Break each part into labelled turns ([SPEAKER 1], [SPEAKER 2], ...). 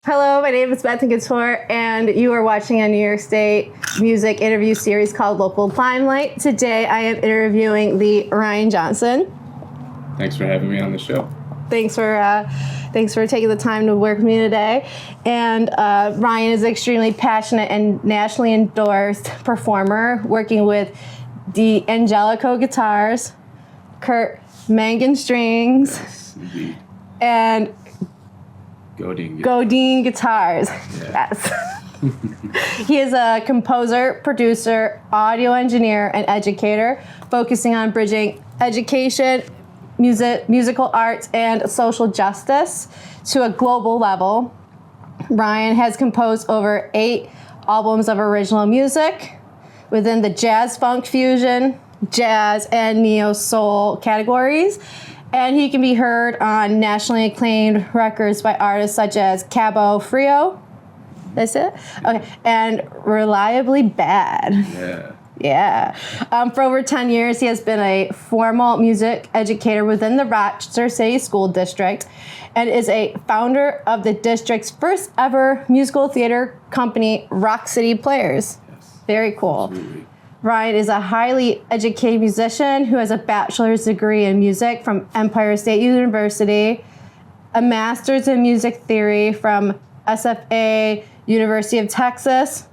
[SPEAKER 1] Hello, my name is Bethany Couture, and you are watching a New York State music interview series called Local Limelight. Today, I am interviewing the Ryan Johnson.
[SPEAKER 2] Thanks for having me on the show.
[SPEAKER 1] Thanks for taking the time to work with me today. And Ryan is an extremely passionate and nationally endorsed performer, working with the Angelico Guitars, Kurt Mangan Strings,
[SPEAKER 2] Yes, indeed.
[SPEAKER 1] and Godin Guitars.
[SPEAKER 2] Yeah.
[SPEAKER 1] Yes. He is a composer, producer, audio engineer, and educator, focusing on bridging education, musical arts, and social justice to a global level. Ryan has composed over 8 albums of original music within the jazz, funk, fusion, jazz, and neo-soul categories. And he can be heard on nationally acclaimed records by artists such as Cabo Frio. That's it? Okay. And Reliably Bad.
[SPEAKER 2] Yeah.
[SPEAKER 1] Yeah. For over 10 years, he has been a formal music educator within the Rochester City School District and is a founder of the district's first ever musical theater company, Rock City Players.
[SPEAKER 2] Yes.
[SPEAKER 1] Very cool.
[SPEAKER 2] Absolutely.
[SPEAKER 1] Ryan is a highly educated musician who has a bachelor's degree in music from Empire State University, a master's in music theory from SFA University of Texas,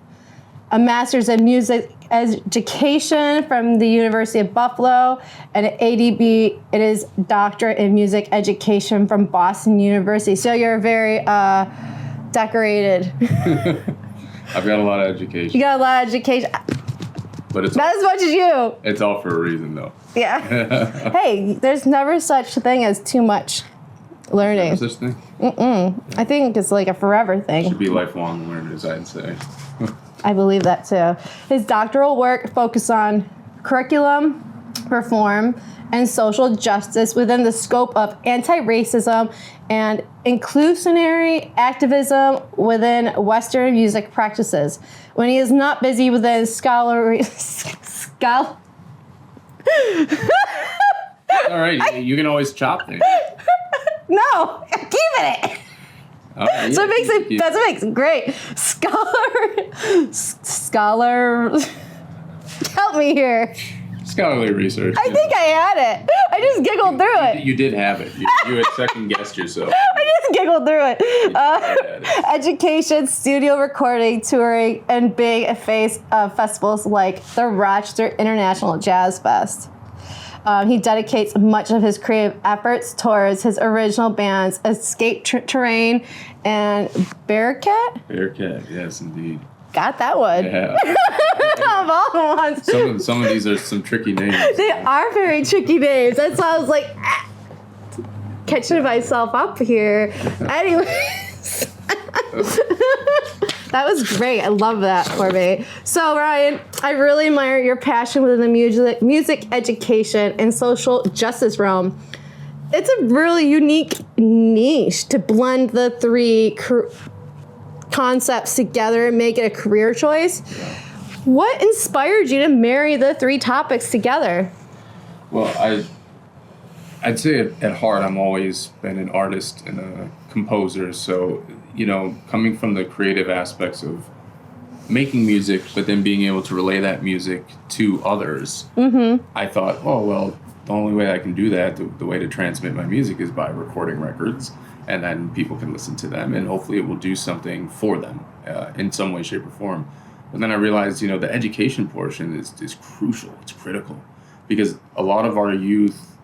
[SPEAKER 1] a master's in music education from the University of Buffalo, and an ADB, it is doctorate in music education from Boston University. So you're very decorated.
[SPEAKER 2] I've got a lot of education.
[SPEAKER 1] You got a lot of education.
[SPEAKER 2] But it's
[SPEAKER 1] Not as much as you.
[SPEAKER 2] It's all for a reason, though.
[SPEAKER 1] Yeah. Hey, there's never such a thing as too much learning.
[SPEAKER 2] Is such thing?
[SPEAKER 1] I think it's like a forever thing.
[SPEAKER 2] Should be lifelong learners, I'd say.
[SPEAKER 1] I believe that too. His doctoral work focused on curriculum, reform, and social justice within the scope of anti-racism and inclusionary activism within Western music practices. When he is not busy within scholarly...
[SPEAKER 2] All right, you can always chop things.
[SPEAKER 1] No, keep it.
[SPEAKER 2] Yeah,
[SPEAKER 1] So it makes it, that's what makes it great. Scholar, help me here.
[SPEAKER 2] Scholarly research.
[SPEAKER 1] I think I had it. I just giggled through it.
[SPEAKER 2] You did have it. You had second guessed yourself.
[SPEAKER 1] I just giggled through it. Education, studio recording, touring, and big face festivals like the Rochester International Jazz Fest. He dedicates much of his creative efforts towards his original bands Escape Terrain and Bearcat.
[SPEAKER 2] Bearcat, yes, indeed.
[SPEAKER 1] Got that one.
[SPEAKER 2] Yeah.
[SPEAKER 1] Of all the ones.
[SPEAKER 2] Some of these are some tricky names.
[SPEAKER 1] They are very tricky names. That's why I was like, catching myself up here. Anyways. That was great. I love that for me. So, Ryan, I really admire your passion within the music education and social justice realm. It's a really unique niche to blend the 3 concepts together and make it a career choice. What inspired you to marry the 3 topics together?
[SPEAKER 2] Well, I'd say at heart I'm always been an artist and a composer. So, coming from the creative aspects of making music, but then being able to relay that music to others, I thought, the only way I can do that, the way to transmit my music is by recording records, and then people can listen to them, and hopefully it will do something for them in some way, shape, or form. But then I realized, the education portion is crucial. It's critical because a lot of our youth,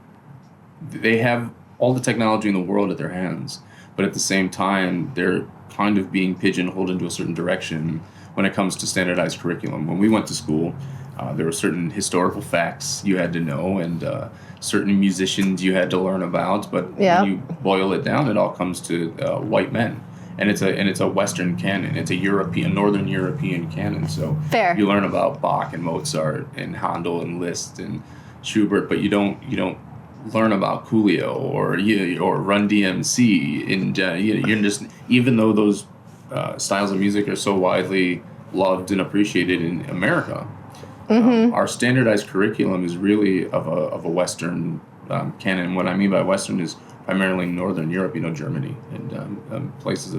[SPEAKER 2] they have all the technology in the world at their hands, but at the same time, they're kind of being pigeonholed into a certain direction when it comes to standardized curriculum. When we went to school, there were certain historical facts you had to know and certain musicians you had to learn about, but when you boil it down, it all comes to white men. And it's a Western canon. It's a Northern European canon. So
[SPEAKER 1] Fair.
[SPEAKER 2] You learn about Bach and Mozart and Handel and Liszt and Schubert, but you don't learn about Coolio or Run DMC. And you're just, even though those styles of music are so widely loved and appreciated in America, our standardized curriculum is really of a Western canon. What I mean by Western is primarily in Northern Europe, Germany and places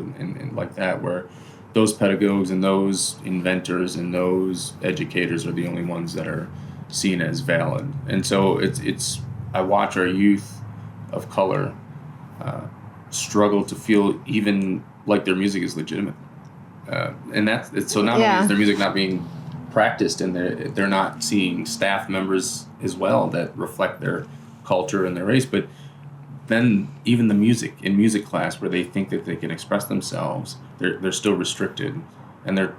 [SPEAKER 2] like that, where those pedagogues and those inventors and those educators are the only ones that are seen as valid. And so I watch our youth of color struggle to feel even like their music is legitimate. And so not only is their music not being practiced, and they're not seeing staff members as well that reflect their culture and their race, but then even the music in music class, where they think that they can express themselves, they're still restricted, and they're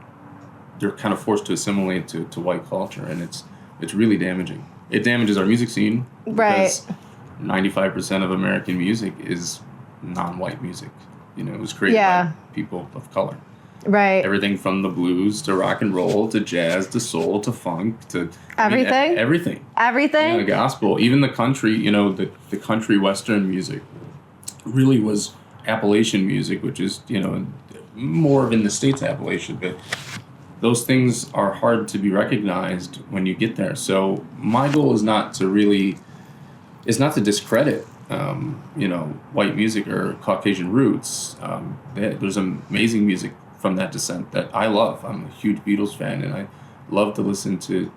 [SPEAKER 2] kind of forced to assimilate to white culture, and it's really damaging. It damages our music scene,
[SPEAKER 1] right?
[SPEAKER 2] Because 95% of American music is non-white music. It was created by people of color.
[SPEAKER 1] Right.
[SPEAKER 2] Everything from the blues to rock and roll to jazz to soul to funk to
[SPEAKER 1] everything.
[SPEAKER 2] Everything. Gospel, even the country. The country western music really was Appalachian music, which is more in the States Appalachian, but those things are hard to be recognized when you get there. So my goal is not to discredit white music or Caucasian roots. There's amazing music from that descent that I love. I'm a huge Beatles fan, and I love to listen to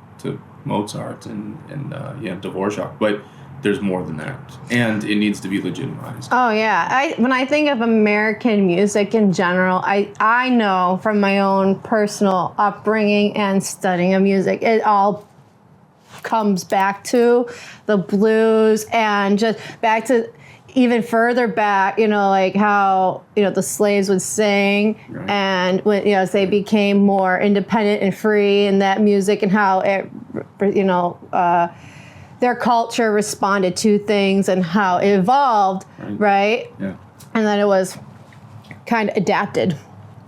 [SPEAKER 2] Mozart and Dvorak, but there's more than that, and it needs to be legitimized.
[SPEAKER 1] Oh yeah, when I think of American music in general, I know from my own personal upbringing and studying of music, it all comes back to the blues, and just back to even further back, like how, the slaves would sing, right. And when, as they became more independent and free in that music, and how it, their culture responded to things and how it evolved, right?
[SPEAKER 2] Yeah.
[SPEAKER 1] And then it was kind of adapted.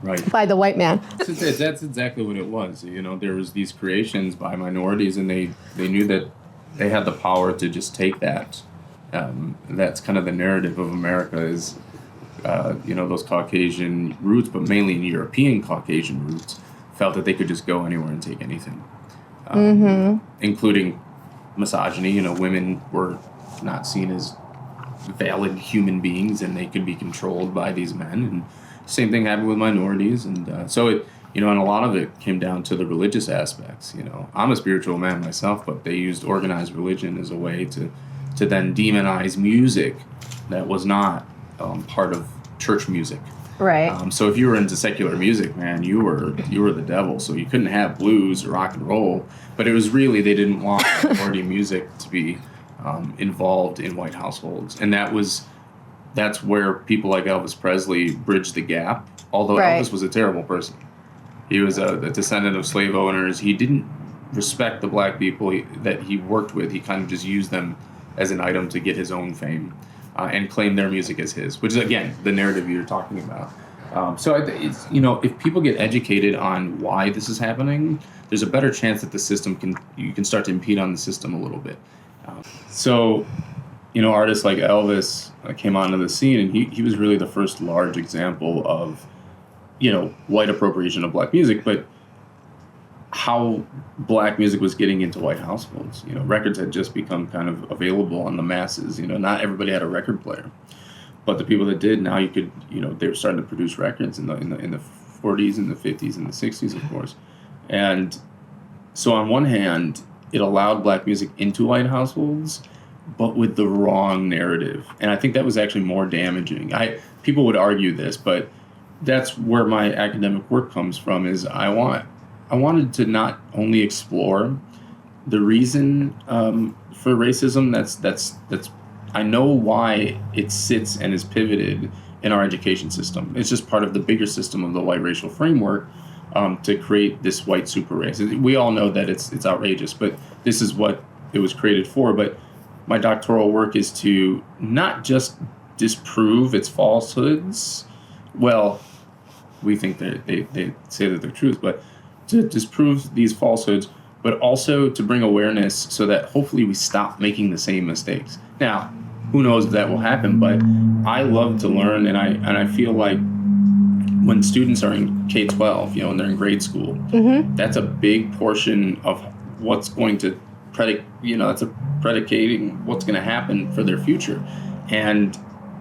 [SPEAKER 2] Right.
[SPEAKER 1] By the white man.
[SPEAKER 2] That's exactly what it was. There was these creations by minorities, and they knew that they had the power to just take that. That's kind of the narrative of America is, those Caucasian roots, but mainly European Caucasian roots, felt that they could just go anywhere and take anything, including misogyny. Women were not seen as valid human beings, and they could be controlled by these men. And same thing happened with minorities, and so it, and a lot of it came down to the religious aspects. I'm a spiritual man myself, but they used organized religion as a way to then demonize music that was not part of church music.
[SPEAKER 1] Right.
[SPEAKER 2] So if you were into secular music, man, you were the devil. So you couldn't have blues or rock and roll. But it was really, they didn't want minority music to be involved in white households, and that's where people like Elvis Presley bridged the gap. Although Elvis was a terrible person, he was a descendant of slave owners. He didn't respect the black people that he worked with. He kind of just used them as an item to get his own fame, and claim their music as his, which is, again, the narrative you're talking about. So it's, if people get educated on why this is happening, there's a better chance that the system you can start to impede on the system a little bit. So artists like Elvis came onto the scene, and he was really the first large example of, white appropriation of black music, but how black music was getting into white households. Records had just become kind of available on the masses. Not everybody had a record player, but the people that did, now you could, they were starting to produce records in the 40s and the 50s and the 60s, of course. And so on one hand, it allowed black music into white households, but with the wrong narrative. And I think that was actually more damaging. People would argue this, but that's where my academic work comes from, is I wanted to not only explore the reason for racism. That's I know why it sits and is pivoted in our education system. It's just part of the bigger system of the white racial framework to create this white super race. We all know that it's outrageous, but this is what it was created for. But my doctoral work is to not just disprove its falsehoods. Well, we think that they say that they're truth, but to disprove these falsehoods, but also to bring awareness so that hopefully we stop making the same mistakes. Now, who knows if that will happen, but I love to learn, and I feel like when students are in K-12, and they're in grade school, that's a big portion of what's going to that's predicating what's going to happen for their future. And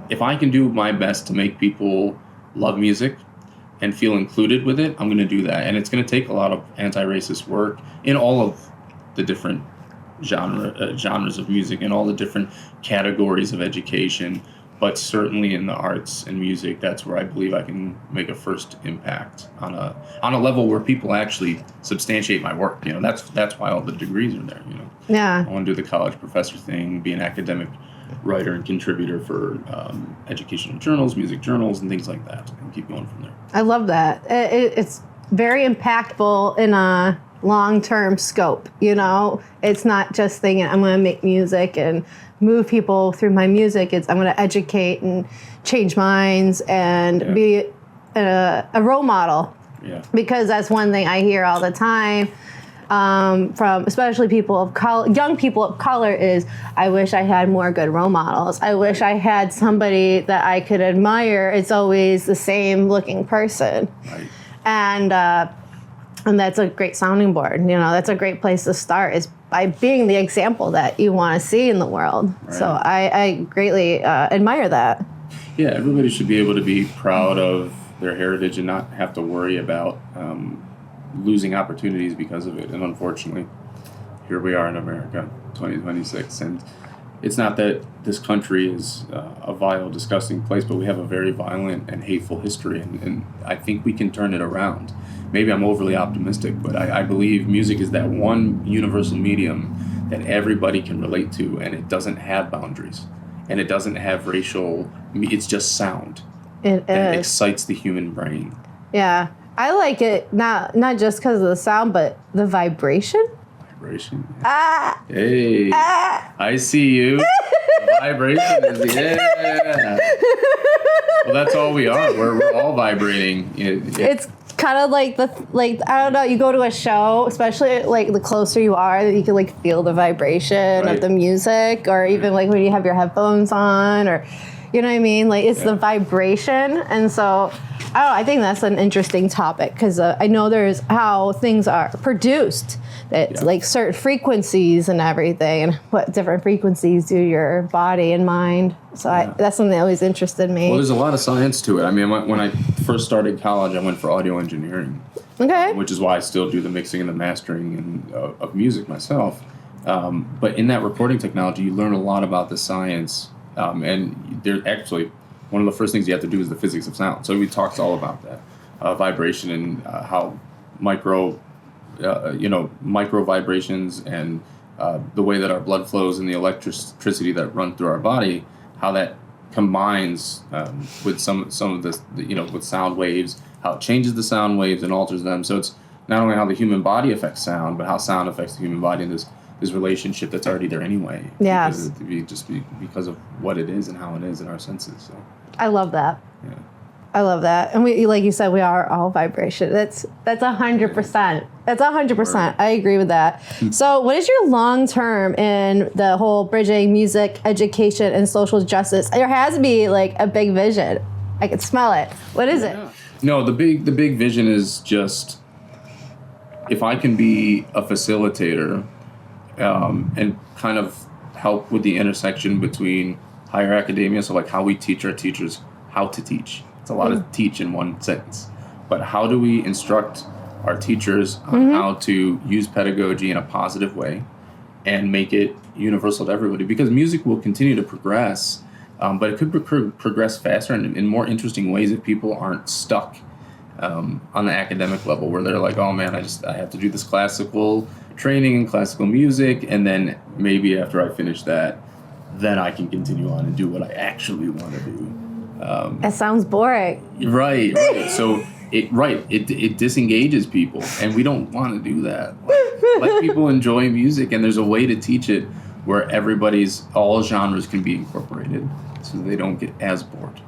[SPEAKER 2] if I can do my best to make people love music and feel included with it, I'm going to do that. And it's going to take a lot of anti-racist work in all of the different genres of music and all the different categories of education. But certainly in the arts and music, that's where I believe I can make a first impact on a level where people actually substantiate my work. You know, that's why all the degrees are there. You know,
[SPEAKER 1] Yeah.
[SPEAKER 2] I want to do the college professor thing, be an academic writer and contributor for educational journals, music journals, and things like that, and keep going from there.
[SPEAKER 1] I love that. It's very impactful in a long-term scope. You know, it's not just thinking I'm going to make music and move people through my music. It's I'm going to educate and change minds and be a role model.
[SPEAKER 2] Yeah.
[SPEAKER 1] Because that's one thing I hear all the time from especially people of color, young people of color, is I wish I had more good role models. I wish I had somebody that I could admire. It's always the same looking person.
[SPEAKER 2] Right.
[SPEAKER 1] And that's a great sounding board. You know, that's a great place to start, is by being the example that you want to see in the world.
[SPEAKER 2] Right.
[SPEAKER 1] So I greatly admire that.
[SPEAKER 2] Yeah, everybody should be able to be proud of their heritage and not have to worry about losing opportunities because of it. And unfortunately, here we are in America, 2026. And it's not that this country is a vile, disgusting place, but we have a very violent and hateful history. And I think we can turn it around. Maybe I'm overly optimistic, but I believe music is that one universal medium that everybody can relate to, and it doesn't have boundaries. And it doesn't have racial, it's just sound.
[SPEAKER 1] It
[SPEAKER 2] That
[SPEAKER 1] is.
[SPEAKER 2] excites the human brain.
[SPEAKER 1] Yeah. I like it not just because of the sound, but the vibration.
[SPEAKER 2] Vibration.
[SPEAKER 1] Ah!
[SPEAKER 2] Hey, I see you. Vibration is, yeah. Well, that's all we are. We're all vibrating.
[SPEAKER 1] It's kind of like I don't know, you go to a show, especially like the closer you are, that you can like feel the vibration
[SPEAKER 2] Right.
[SPEAKER 1] of the music, or even like when you have your headphones on, or you know what I mean? Like it's the vibration. And so I think that's an interesting topic, because I know there's how things are produced, that like certain frequencies and everything, and what different frequencies do your body and mind. So that's something that always interested me.
[SPEAKER 2] Well, there's a lot of science to it. I mean, when I first started college, I went for audio engineering.
[SPEAKER 1] Okay.
[SPEAKER 2] Which is why I still do the mixing and the mastering of music myself. But in that recording technology, you learn a lot about the science. And there's actually one of the first things you have to do is the physics of sound. So we talked all about that, vibration, and how micro vibrations, and the way that our blood flows and the electricity that run through our body, how that combines with some of this, with sound waves, how it changes the sound waves and alters them. So it's not only how the human body affects sound, but how sound affects the human body in this relationship that's already there anyway.
[SPEAKER 1] Yes.
[SPEAKER 2] Because of what it is and how it is in our senses. So
[SPEAKER 1] I love that.
[SPEAKER 2] yeah.
[SPEAKER 1] I love that. And we, like you said, we are all vibration. That's 100%. That's 100%. I agree with that. So what is your long term in the whole bridging music, education, and social justice? There has to be like a big vision. I can smell it. What is it?
[SPEAKER 2] No, the big vision is just, if I can be a facilitator and kind of help with the intersection between higher academia, so like how we teach our teachers how to teach. It's a lot of teach in one sentence. But how do we instruct our teachers on how to use pedagogy in a positive way and make it universal to everybody? Because music will continue to progress, but it could progress faster and in more interesting ways if people aren't stuck on the academic level, where they're like, oh man, I have to do this classical training in classical music, and then maybe after I finish that, then I can continue on and do what I actually want to do.
[SPEAKER 1] That sounds boring.
[SPEAKER 2] Right. So it disengages people, and we don't want to do that. Let people enjoy music, and there's a way to teach it where all genres can be incorporated, so they don't get as bored.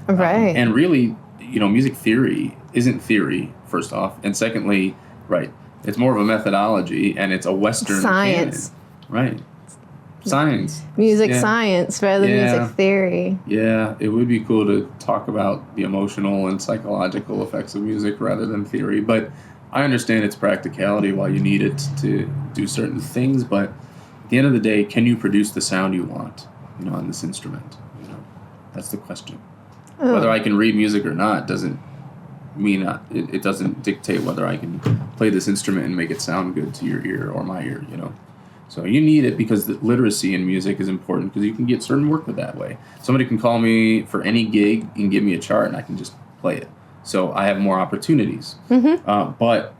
[SPEAKER 1] Right.
[SPEAKER 2] And really, music theory isn't theory, first off, and secondly, it's more of a methodology, and it's a Western
[SPEAKER 1] science.
[SPEAKER 2] Canon. Right. Science.
[SPEAKER 1] Music science for the music theory.
[SPEAKER 2] Yeah, it would be cool to talk about the emotional and psychological effects of music rather than theory. But I understand its practicality, why you need it to do certain things. But at the end of the day, can you produce the sound you want, on this instrument? That's the question. Whether I can read music or not doesn't mean it doesn't dictate whether I can play this instrument and make it sound good to your ear or my ear, you know. So you need it because the literacy in music is important because you can get certain work with that way. Somebody can call me for any gig and give me a chart and I can just play it. So I have more opportunities. But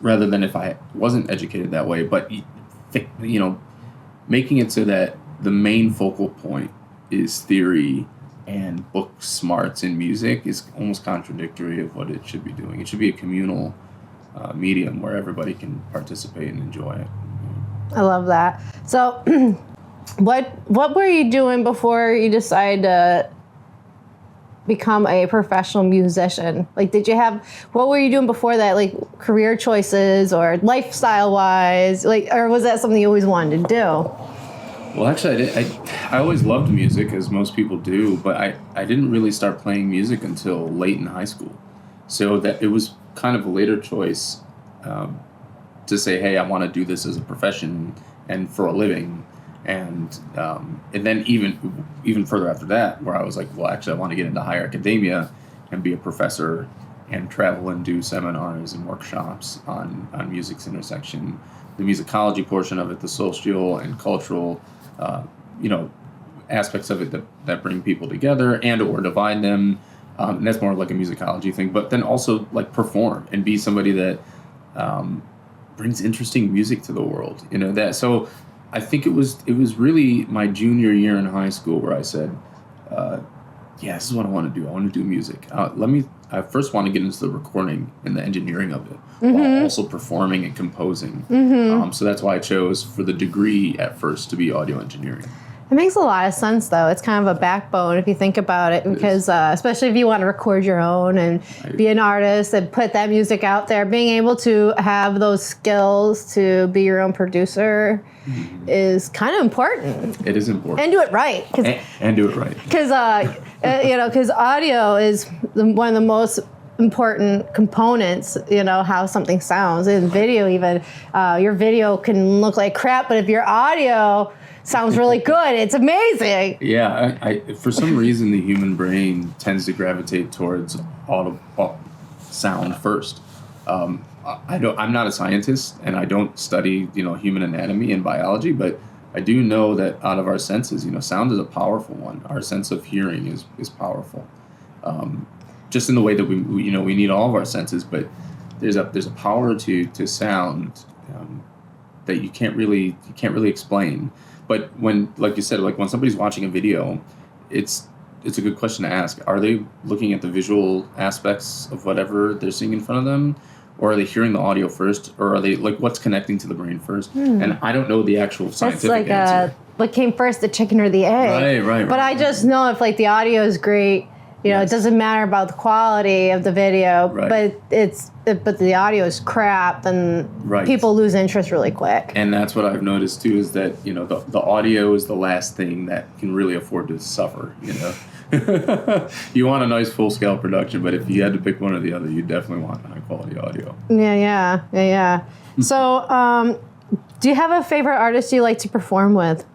[SPEAKER 2] rather than if I wasn't educated that way, but you know, making it so that the main focal point is theory and book smarts in music is almost contradictory of what it should be doing. It should be a communal medium where everybody can participate and enjoy it.
[SPEAKER 1] I love that. So what were you doing before you decided to become a professional musician? Like, what were you doing before that, like career choices or lifestyle wise, like, or was that something you always wanted to do?
[SPEAKER 2] Well, actually, I always loved music, as most people do, but I didn't really start playing music until late in high school. So that it was kind of a later choice to say, hey, I want to do this as a profession and for a living. And then even further after that, where I was like, well, actually, I want to get into higher academia and be a professor and travel and do seminars and workshops on music's intersection, the musicology portion of it, the social and cultural aspects of it that bring people together and or divide them. And that's more like a musicology thing, but then also like perform and be somebody that brings interesting music to the world. You know that. So I think it was really my junior year in high school where I said, yeah, this is what I want to do. I want to do music. I first want to get into the recording and the engineering of it, while also performing and composing. So that's why I chose for the degree at first to be audio engineering.
[SPEAKER 1] It makes a lot of sense, though. It's kind of a backbone if you think about it, because especially if you want to record your own and be an artist and put that music out there, being able to have those skills to be your own producer is kind of important.
[SPEAKER 2] It is important.
[SPEAKER 1] And do it right.
[SPEAKER 2] And do it right.
[SPEAKER 1] Because audio is one of the most important components, how something sounds. In video even, your video can look like crap, but if your audio sounds really good, it's amazing.
[SPEAKER 2] Yeah, I for some reason the human brain tends to gravitate towards audible sound first. I'm not a scientist and I don't study human anatomy and biology, but I do know that out of our senses, sound is a powerful one. Our sense of hearing is powerful. Just in the way that we need all of our senses, but there's a power to sound that you can't really explain. But when, like you said, like when somebody's watching a video, it's a good question to ask. Are they looking at the visual aspects of whatever they're seeing in front of them? Or are they hearing the audio first? Or are they, like, what's connecting to the brain first? And I don't know the actual scientific answer.
[SPEAKER 1] What came first, the chicken or the egg?
[SPEAKER 2] Right.
[SPEAKER 1] But I just know if, like, the audio is great, it doesn't matter about the quality of the video, but the audio is crap, then people lose interest really quick.
[SPEAKER 2] And that's what I've noticed too, is that the audio is the last thing that can really afford to suffer. You want a nice full scale production, but if you had to pick one or the other, you definitely want high quality audio.
[SPEAKER 1] Yeah. So, do you have a favorite artist you like to perform with?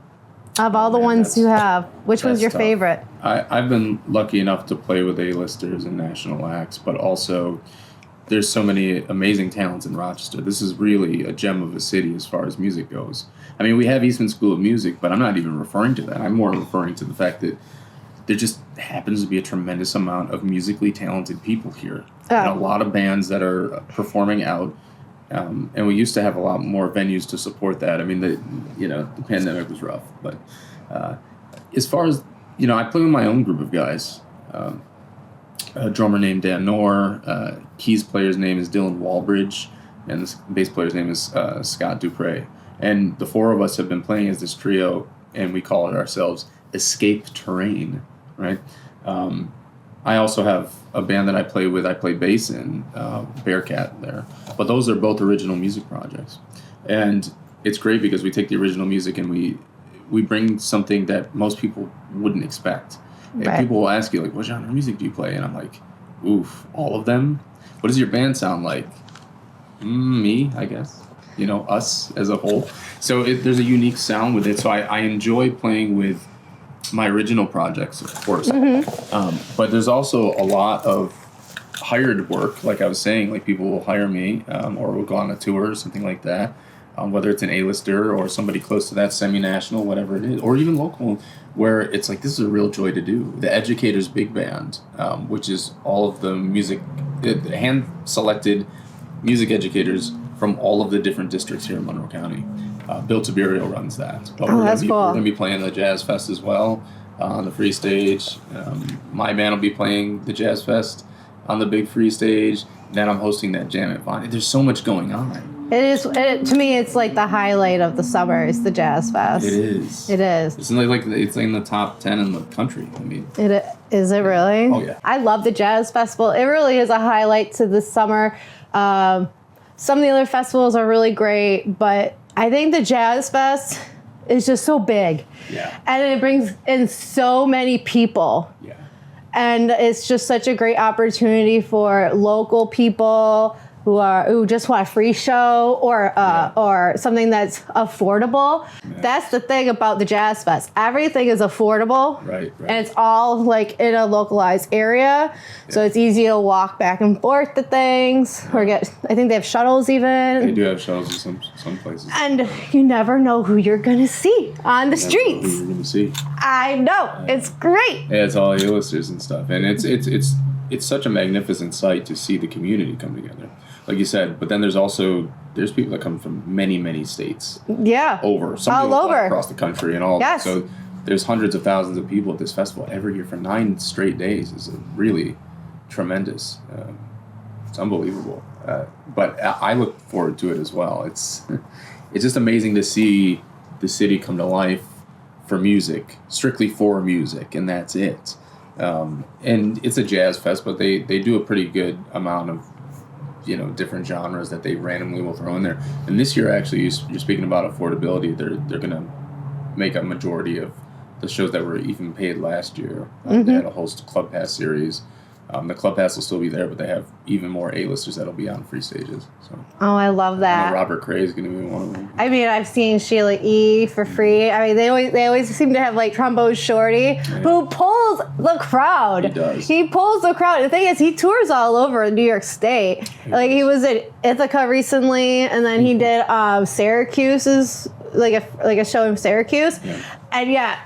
[SPEAKER 1] Of all the ones you have, which one's your favorite?
[SPEAKER 2] I've been lucky enough to play with A-listers and national acts, but also there's so many amazing talents in Rochester. This is really a gem of a city as far as music goes. I mean, we have Eastman School of Music, but I'm not even referring to that. I'm more referring to the fact that there just happens to be a tremendous amount of musically talented people here. And a lot of bands that are performing out. And we used to have a lot more venues to support that. I mean, the pandemic was rough. But as far as, I play with my own group of guys. A drummer named Dan Knorr, keys player's name is Dylan Walbridge, and the bass player's name is Scott Dupre. And the four of us have been playing as this trio, and we call it ourselves Escape Terrain, right? I also have a band that I play with. I play bass in Bearcat there. But those are both original music projects. And it's great because we take the original music and we bring something that most people wouldn't expect. And people will ask you, like, what genre of music do you play? And I'm like, oof, all of them? What does your band sound like? Me, I guess. Us as a whole. So there's a unique sound with it. So I enjoy playing with my original projects, of course. But there's also a lot of hired work, like I was saying, like people will hire me or we'll go on a tour or something like that, whether it's an A-lister or somebody close to that, semi-national, whatever it is, or even local, where it's like, this is a real joy to do. The Educators Big Band, which is all of the hand-selected music educators from all of the different districts here in Monroe County. Bill Tiberio runs that. But
[SPEAKER 1] that's cool.
[SPEAKER 2] We're going to be playing the Jazz Fest as well on the free stage. My band will be playing the Jazz Fest on the big free stage. Then I'm hosting that jam at Vine. There's so much going on.
[SPEAKER 1] It is. To me, it's like the highlight of the summer is the Jazz Fest.
[SPEAKER 2] It is.
[SPEAKER 1] It is.
[SPEAKER 2] It's like it's in the top 10 in the country. I mean,
[SPEAKER 1] is it really?
[SPEAKER 2] Oh yeah.
[SPEAKER 1] I love the Jazz Festival. It really is a highlight to the summer. Some of the other festivals are really great, but I think the Jazz Fest is just so big.
[SPEAKER 2] Yeah.
[SPEAKER 1] And it brings in so many people.
[SPEAKER 2] Yeah.
[SPEAKER 1] And it's just such a great opportunity for local people who just want a free show or something that's affordable. Yeah. That's the thing about the Jazz Fest. Everything is affordable.
[SPEAKER 2] Right.
[SPEAKER 1] And it's all like in a localized area. Yeah. So it's easy to walk back and forth to things or I think they have shuttles even.
[SPEAKER 2] They do have shuttles in some places.
[SPEAKER 1] And you never know who you're going to see on the streets.
[SPEAKER 2] Who you're going to see.
[SPEAKER 1] I know. It's great.
[SPEAKER 2] Yeah, it's all A-listers and stuff. And it's such a magnificent sight to see the community come together. Like you said, but then there's people that come from many, many states.
[SPEAKER 1] Yeah.
[SPEAKER 2] Some
[SPEAKER 1] all
[SPEAKER 2] people
[SPEAKER 1] over
[SPEAKER 2] fly across the country and all
[SPEAKER 1] yes.
[SPEAKER 2] that. So there's hundreds of thousands of people at this festival every year for 9 straight days. Is really tremendous. It's unbelievable. But I look forward to it as well. It's just amazing to see the city come to life for music, strictly for music, and that's it. And it's a jazz fest, but they do a pretty good amount of different genres that they randomly will throw in there. And this year, actually, you're speaking about affordability. They're going to make a majority of the shows that were even paid last year. They had a host Club Pass series. The Club Pass will still be there, but they have even more A-listers that'll be on free stages. So.
[SPEAKER 1] Oh, I love that.
[SPEAKER 2] I know Robert Cray is going to be one of them.
[SPEAKER 1] I mean, I've seen Sheila E. for free. I mean, they always seem to have like Trombone Shorty, who pulls the crowd.
[SPEAKER 2] He does.
[SPEAKER 1] He pulls the crowd. The thing is, he tours all over New York State. He was at Ithaca recently, and then he did Syracuse's like a show in Syracuse, and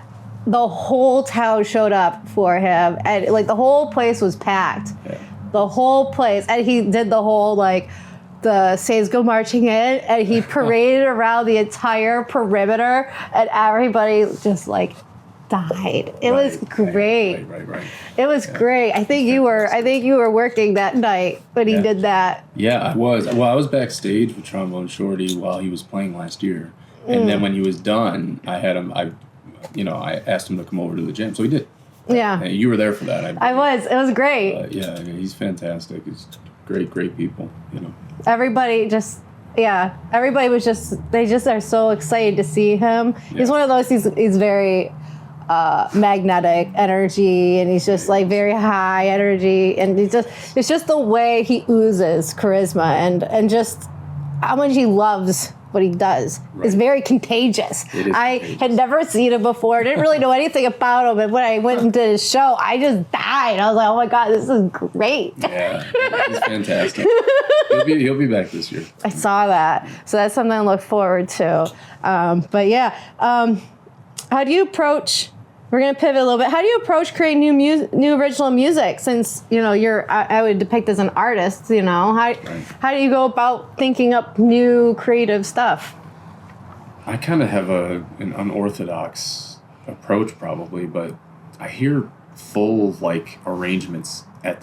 [SPEAKER 1] the whole town showed up for him, and like the whole place was packed. Yeah. The whole place, and he did the whole the Saints Go Marching In, and he paraded around the entire perimeter, and everybody just died. It was great.
[SPEAKER 2] Right.
[SPEAKER 1] It was great. I think you were working that night when he did that.
[SPEAKER 2] Yeah, I was. Well, I was backstage with Trombone Shorty while he was playing last year, and then when he was done, I had him. I asked him to come over to the gym, so he did.
[SPEAKER 1] Yeah.
[SPEAKER 2] And you were there for that.
[SPEAKER 1] I was. It was great.
[SPEAKER 2] He's fantastic. He's great people,
[SPEAKER 1] Everybody was they just are so excited to see him. Yeah. He's one of those, he's very magnetic energy, and he's just very high energy, and it's just the way he oozes charisma and just how much he loves what he does. Right. Is very contagious. I had never seen him before. Didn't really know anything about him. And when I went into his show, I just died. I was like, oh my God, this is great.
[SPEAKER 2] Yeah, he's fantastic. He'll be back this year.
[SPEAKER 1] I saw that. So that's something I look forward to. How do you approach... We're going to pivot a little bit. How do you approach creating new original music? Since, I would depict as an artist, how do you go about thinking up new creative stuff?
[SPEAKER 2] I kind of have an unorthodox approach probably, but I hear full arrangements at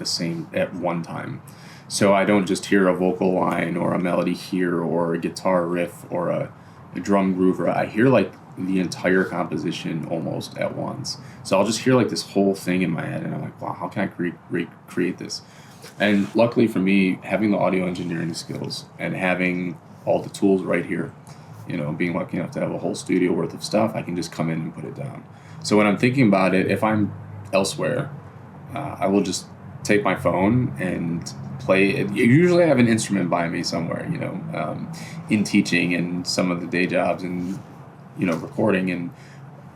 [SPEAKER 2] one time. So I don't just hear a vocal line or a melody here or a guitar riff or a drum groover. I hear the entire composition almost at once. So I'll just hear this whole thing in my head, and I'm like, wow, how can I recreate this? And luckily for me, having the audio engineering skills and having all the tools right here, being lucky enough to have a whole studio worth of stuff, I can just come in and put it down. So when I'm thinking about it, if I'm elsewhere, I will just take my phone and play it. Usually I have an instrument by me somewhere, in teaching and some of the day jobs and recording, and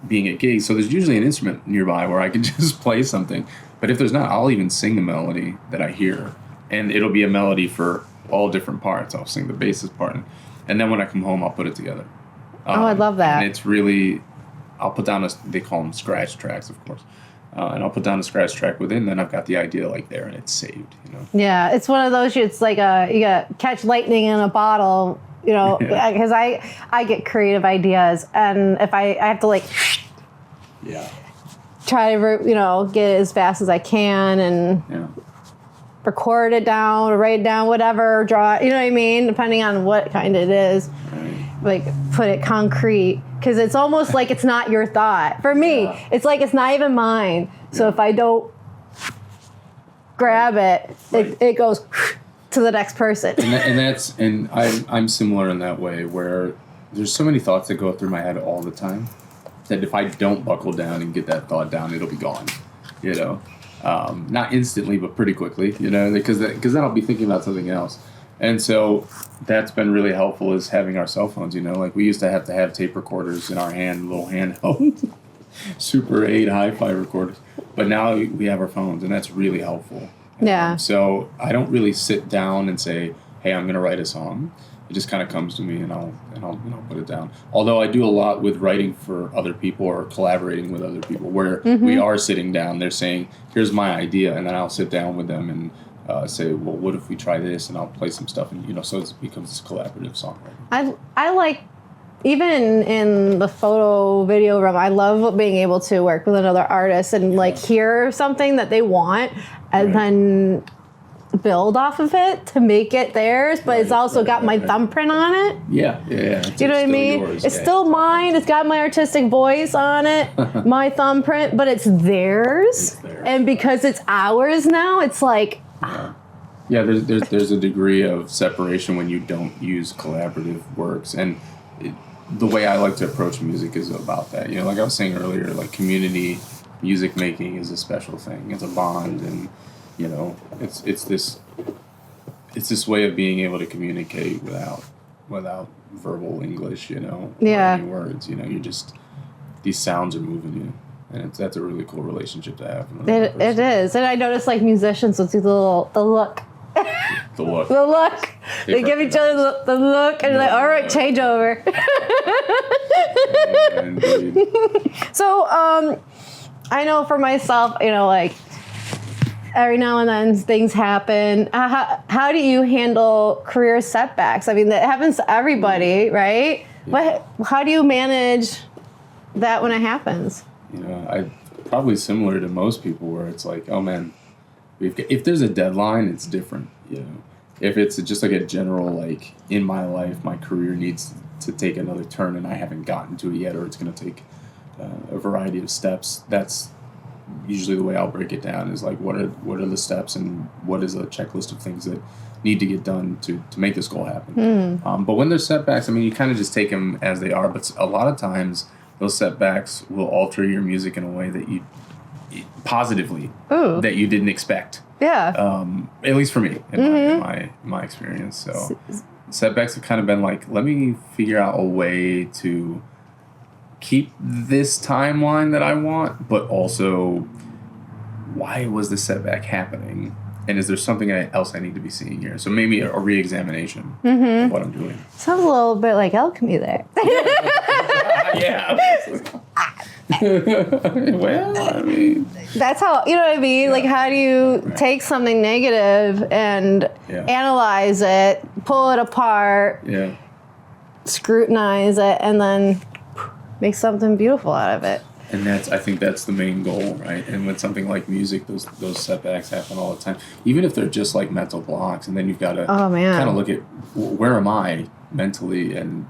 [SPEAKER 2] being at gigs. So there's usually an instrument nearby where I can just play something. But if there's not, I'll even sing the melody that I hear, and it'll be a melody for all different parts. I'll sing the bassist part, and then when I come home, I'll put it together.
[SPEAKER 1] I love that.
[SPEAKER 2] And it's really, I'll put down they call them scratch tracks, of course. And I'll put down a scratch track within, then I've got the idea like there, and it's saved, you know.
[SPEAKER 1] Yeah, it's one of those. It's like you got catch lightning in a bottle, you know, because I get creative ideas, and if I have to like, try to get it as fast as I can and record it down, or write it down, whatever, draw it, you know what I mean, depending on what kind it is. Like put it concrete, because it's almost like it's not your thought. For me, it's like it's not even mine. So if I don't grab it, it goes to the next person.
[SPEAKER 2] And I'm similar in that way, where there's so many thoughts that go through my head all the time that if I don't buckle down and get that thought down, it'll be gone. You know, not instantly, but pretty quickly. You know, because then I'll be thinking about something else. And so that's been really helpful, is having our cell phones, you know, like we used to have tape recorders in our hand, little handheld Super 8 hi-fi recorders. But now we have our phones, and that's really helpful.
[SPEAKER 1] Yeah.
[SPEAKER 2] So I don't really sit down and say, hey, I'm going to write a song. It just kind of comes to me, and I'll put it down. Although I do a lot with writing for other people or collaborating with other people, where we are sitting down, they're saying, here's my idea, and then I'll sit down with them and say, well, what if we try this? And I'll play some stuff, and so it becomes this collaborative songwriting.
[SPEAKER 1] I like, even in the photo video realm, I love being able to work with another artist and like hear something that they want, and then build off of it to make it theirs. But it's also got my thumbprint on it.
[SPEAKER 2] Yeah.
[SPEAKER 1] You know what I mean?
[SPEAKER 2] Yours,
[SPEAKER 1] it's still mine. It's got my artistic voice on it, my thumbprint, but it's theirs. And because it's ours now, it's like.
[SPEAKER 2] Yeah, there's a degree of separation when you don't use collaborative works, and the way I like to approach music is about that. You know, like I was saying earlier, like community music making is a special thing. It's a bond, and it's this way of being able to communicate without verbal English. Or any words. You just, these sounds are moving you. And that's a really cool relationship to have.
[SPEAKER 1] It is. And I notice like musicians will do the look.
[SPEAKER 2] The look.
[SPEAKER 1] The look. They give each other the look, and they're like, all right, change over. So, I know for myself, like every now and then things happen. How do you handle career setbacks? I mean, that happens to everybody, right? Yeah. How do you manage that when it happens?
[SPEAKER 2] I probably similar to most people, where it's like, oh man, if there's a deadline, it's different. If it's just like a general, like in my life, my career needs to take another turn and I haven't gotten to it yet, or it's going to take a variety of steps. That's usually the way I'll break it down, is like, what are the steps, and what is a checklist of things that need to get done to make this goal happen. But when there's setbacks, I mean, you kind of just take them as they are. But a lot of times, those setbacks will alter your music in a way that you positively that you didn't expect.
[SPEAKER 1] Yeah.
[SPEAKER 2] At least for me, in my experience. So setbacks have kind of been like, let me figure out a way to keep this timeline that I want, but also, why was the setback happening? And is there something else I need to be seeing here? So maybe a re-examination of what I'm doing.
[SPEAKER 1] Sounds a little bit like alchemy there.
[SPEAKER 2] Yeah. Well, I mean.
[SPEAKER 1] That's how, you know what I mean? Yeah. Like, how do you take something negative and analyze it, pull it apart, scrutinize it, and then make something beautiful out of it?
[SPEAKER 2] And I think that's the main goal, right? And with something like music, those setbacks happen all the time. Even if they're just like mental blocks, and then you've got to kind of look at, where am I mentally, and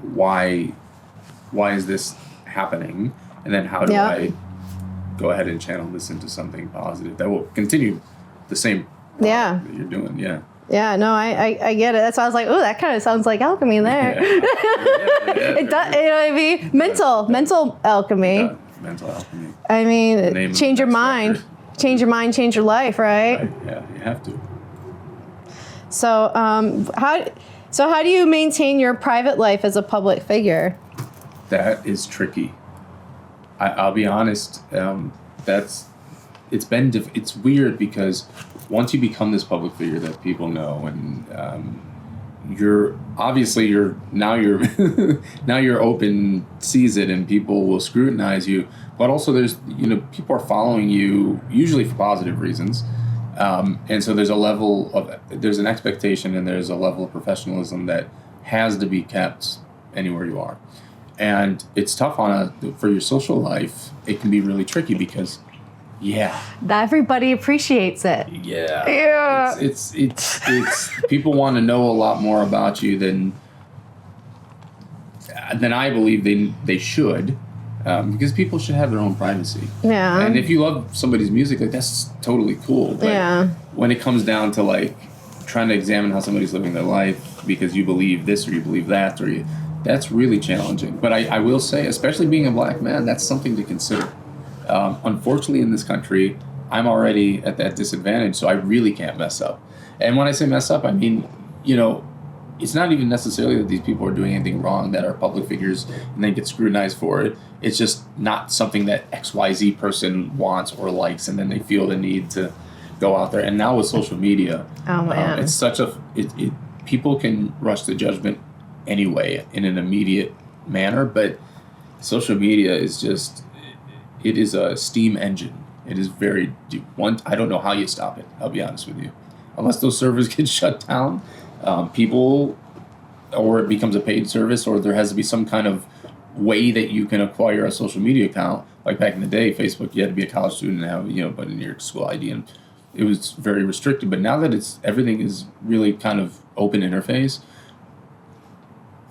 [SPEAKER 2] why is this happening? And then how do I go ahead and channel this into something positive that will continue the same that you're doing?
[SPEAKER 1] Yeah, no, I get it. That's why I was like, oh, that kind of sounds like alchemy there. It does, you know what I mean? Mental alchemy.
[SPEAKER 2] Mental alchemy.
[SPEAKER 1] I mean, change your mind. Change your mind, change your life, right?
[SPEAKER 2] Yeah, you have to.
[SPEAKER 1] So, how do you maintain your private life as a public figure?
[SPEAKER 2] That is tricky. I'll be honest. It's weird because once you become this public figure that people know, and you're now you're now you're open season, and people will scrutinize you. But also, there's people are following you usually for positive reasons, and so there's an expectation, and there's a level of professionalism that has to be kept anywhere you are, and it's tough for your social life. It can be really tricky because. Yeah.
[SPEAKER 1] Not everybody appreciates it.
[SPEAKER 2] Yeah.
[SPEAKER 1] Yeah.
[SPEAKER 2] It's people want to know a lot more about you than I believe they should, because people should have their own privacy.
[SPEAKER 1] Yeah.
[SPEAKER 2] And if you love somebody's music, like that's totally cool. But when it comes down to like trying to examine how somebody's living their life because you believe this or you believe that that's really challenging. But I will say, especially being a black man, that's something to consider. Unfortunately, in this country, I'm already at that disadvantage, so I really can't mess up. And when I say mess up, I mean, it's not even necessarily that these people are doing anything wrong that are public figures and they get scrutinized for it. It's just not something that XYZ person wants or likes, and then they feel the need to go out there. And now with social media, it's such people can rush to judgment anyway in an immediate manner, but social media is just... It is a steam engine. It is very deep. I don't know how you stop it, I'll be honest with you. Unless those servers get shut down, people, or it becomes a paid service, or there has to be some kind of way that you can acquire a social media account. Like back in the day, Facebook, you had to be a college student and have, but in your school ID, and it was very restricted. But now that everything is really kind of open interface,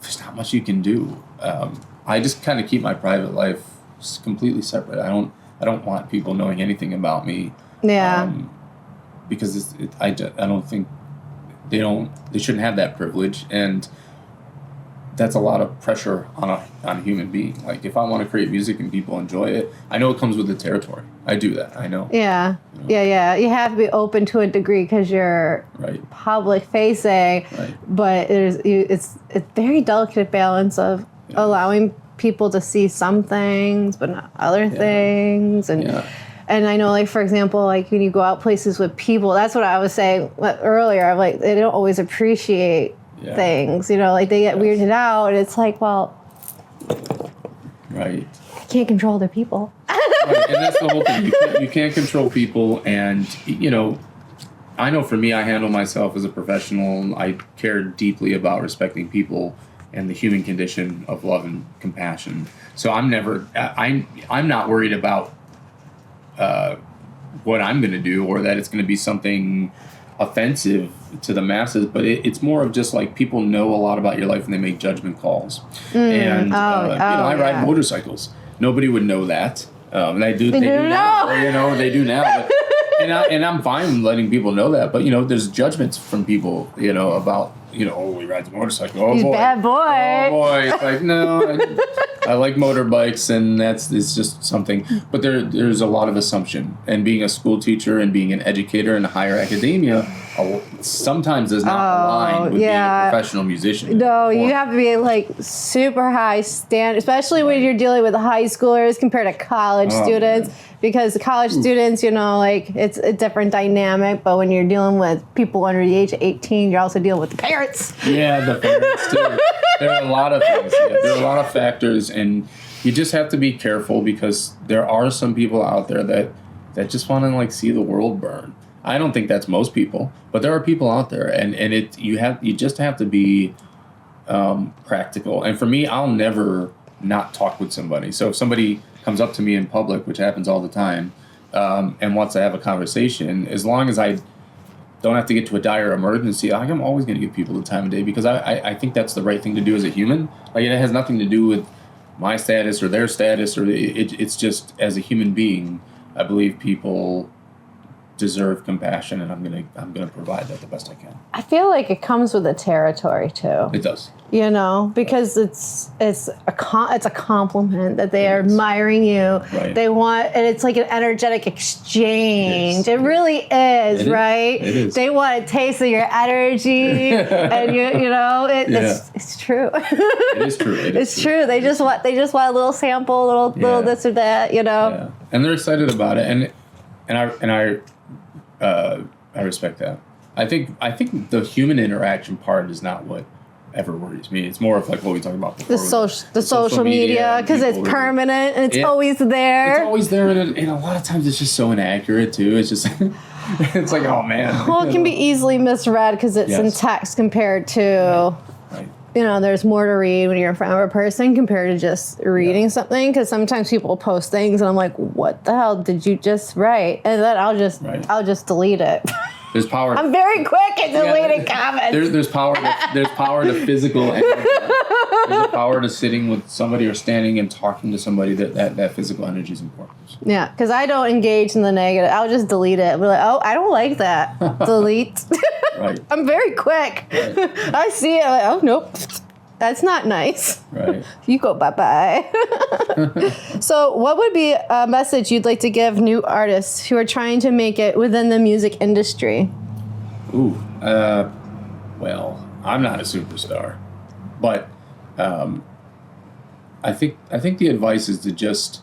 [SPEAKER 2] there's not much you can do. I just kind of keep my private life completely separate. I don't want people knowing anything about me.
[SPEAKER 1] Yeah.
[SPEAKER 2] Because I don't think they shouldn't have that privilege, and that's a lot of pressure on a human being. Like if I want to create music and people enjoy it, I know it comes with the territory. I do that. I know.
[SPEAKER 1] Yeah. Yeah. You have to be open to a degree because you're public facing, but it's a very delicate balance of allowing people to see some things but not other things, and I know, like, for example, like when you go out places with people, that's what I was saying earlier. I'm like, they don't always appreciate things, like they get weirded out, and it's like, well, I can't control other people.
[SPEAKER 2] And that's the whole thing. You can't control people, and I know for me, I handle myself as a professional. I care deeply about respecting people and the human condition of love and compassion. So I'm not worried about what I'm going to do, or that it's going to be something offensive to the masses, but it's more of just like people know a lot about your life and they make judgment calls. I ride motorcycles. Nobody would know that. They do now. They do now. But, and I'm fine letting people know that. But there's judgments from people, about he rides a motorcycle. Oh,
[SPEAKER 1] he's
[SPEAKER 2] boy.
[SPEAKER 1] Bad boy.
[SPEAKER 2] Oh boy. It's like, no, I like motorbikes, and it's just something. But there's a lot of assumption, and being a school teacher and being an educator in higher academia sometimes does not align with being a professional musician.
[SPEAKER 1] No, you have to be like super high standard, especially when you're dealing with high schoolers compared to college students. Man. Because the college students, it's a different dynamic. But when you're dealing with people under the age of 18, you're also dealing with the parents.
[SPEAKER 2] Yeah, the parents too. There are a lot of things. Yeah. There are a lot of factors, and you just have to be careful because there are some people out there that just want to see the world burn. I don't think that's most people, but there are people out there, and you just have to be practical. And for me, I'll never not talk with somebody. So if somebody comes up to me in public, which happens all the time, and wants to have a conversation, as long as I don't have to get to a dire emergency, I'm always going to give people the time of day, because I think that's the right thing to do as a human. Like, it has nothing to do with my status or their status, or it's just as a human being, I believe people deserve compassion, and I'm gonna provide that the best I can.
[SPEAKER 1] I feel like it comes with the territory too.
[SPEAKER 2] It does.
[SPEAKER 1] You know, because it's a compliment that they are admiring you.
[SPEAKER 2] Right.
[SPEAKER 1] They want, and it's like an energetic exchange. It really is, right?
[SPEAKER 2] It is.
[SPEAKER 1] They want a taste of your energy, and you know, it's true.
[SPEAKER 2] It is true.
[SPEAKER 1] It's true. They just want a little sample, little this or that. You know.
[SPEAKER 2] Yeah. And they're excited about it, and I respect that. I think the human interaction part is not what ever worries me. It's more of like what we talked about before.
[SPEAKER 1] The social media, because it's permanent and it's always there.
[SPEAKER 2] It's always there, and a lot of times it's just so inaccurate too. It's just it's like, oh man.
[SPEAKER 1] Well, it can be easily misread because it's in text compared to.
[SPEAKER 2] Right.
[SPEAKER 1] You know, there's more to read when you're in front of a person compared to just reading something. Because sometimes people post things and I'm like, "What the hell did you just write?" And then I'll just delete it.
[SPEAKER 2] There's power.
[SPEAKER 1] I'm very quick at deleting comments.
[SPEAKER 2] There's power. There's power to physical energy. There's a power to sitting with somebody or standing and talking to somebody that physical energy is important.
[SPEAKER 1] Yeah, because I don't engage in the negative. I'll just delete it. We're like, oh, I don't like that. Delete.
[SPEAKER 2] Right.
[SPEAKER 1] I'm very quick. Right. I see it. I'm like, oh nope, that's not nice.
[SPEAKER 2] Right.
[SPEAKER 1] You go bye. So, what would be a message you'd like to give new artists who are trying to make it within the music industry?
[SPEAKER 2] Ooh. Well, I'm not a superstar, but I think the advice is to just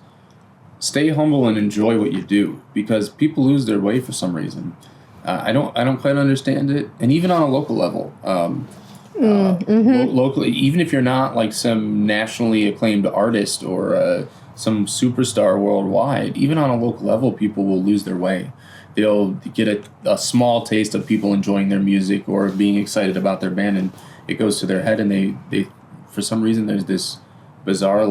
[SPEAKER 2] stay humble and enjoy what you do, because people lose their way for some reason. I don't quite understand it, and even on a local level, locally, even if you're not like some nationally acclaimed artist or some superstar worldwide, even on a local level, people will lose their way. They'll get a small taste of people enjoying their music or being excited about their band, and it goes to their head, and they for some reason there's this bizarre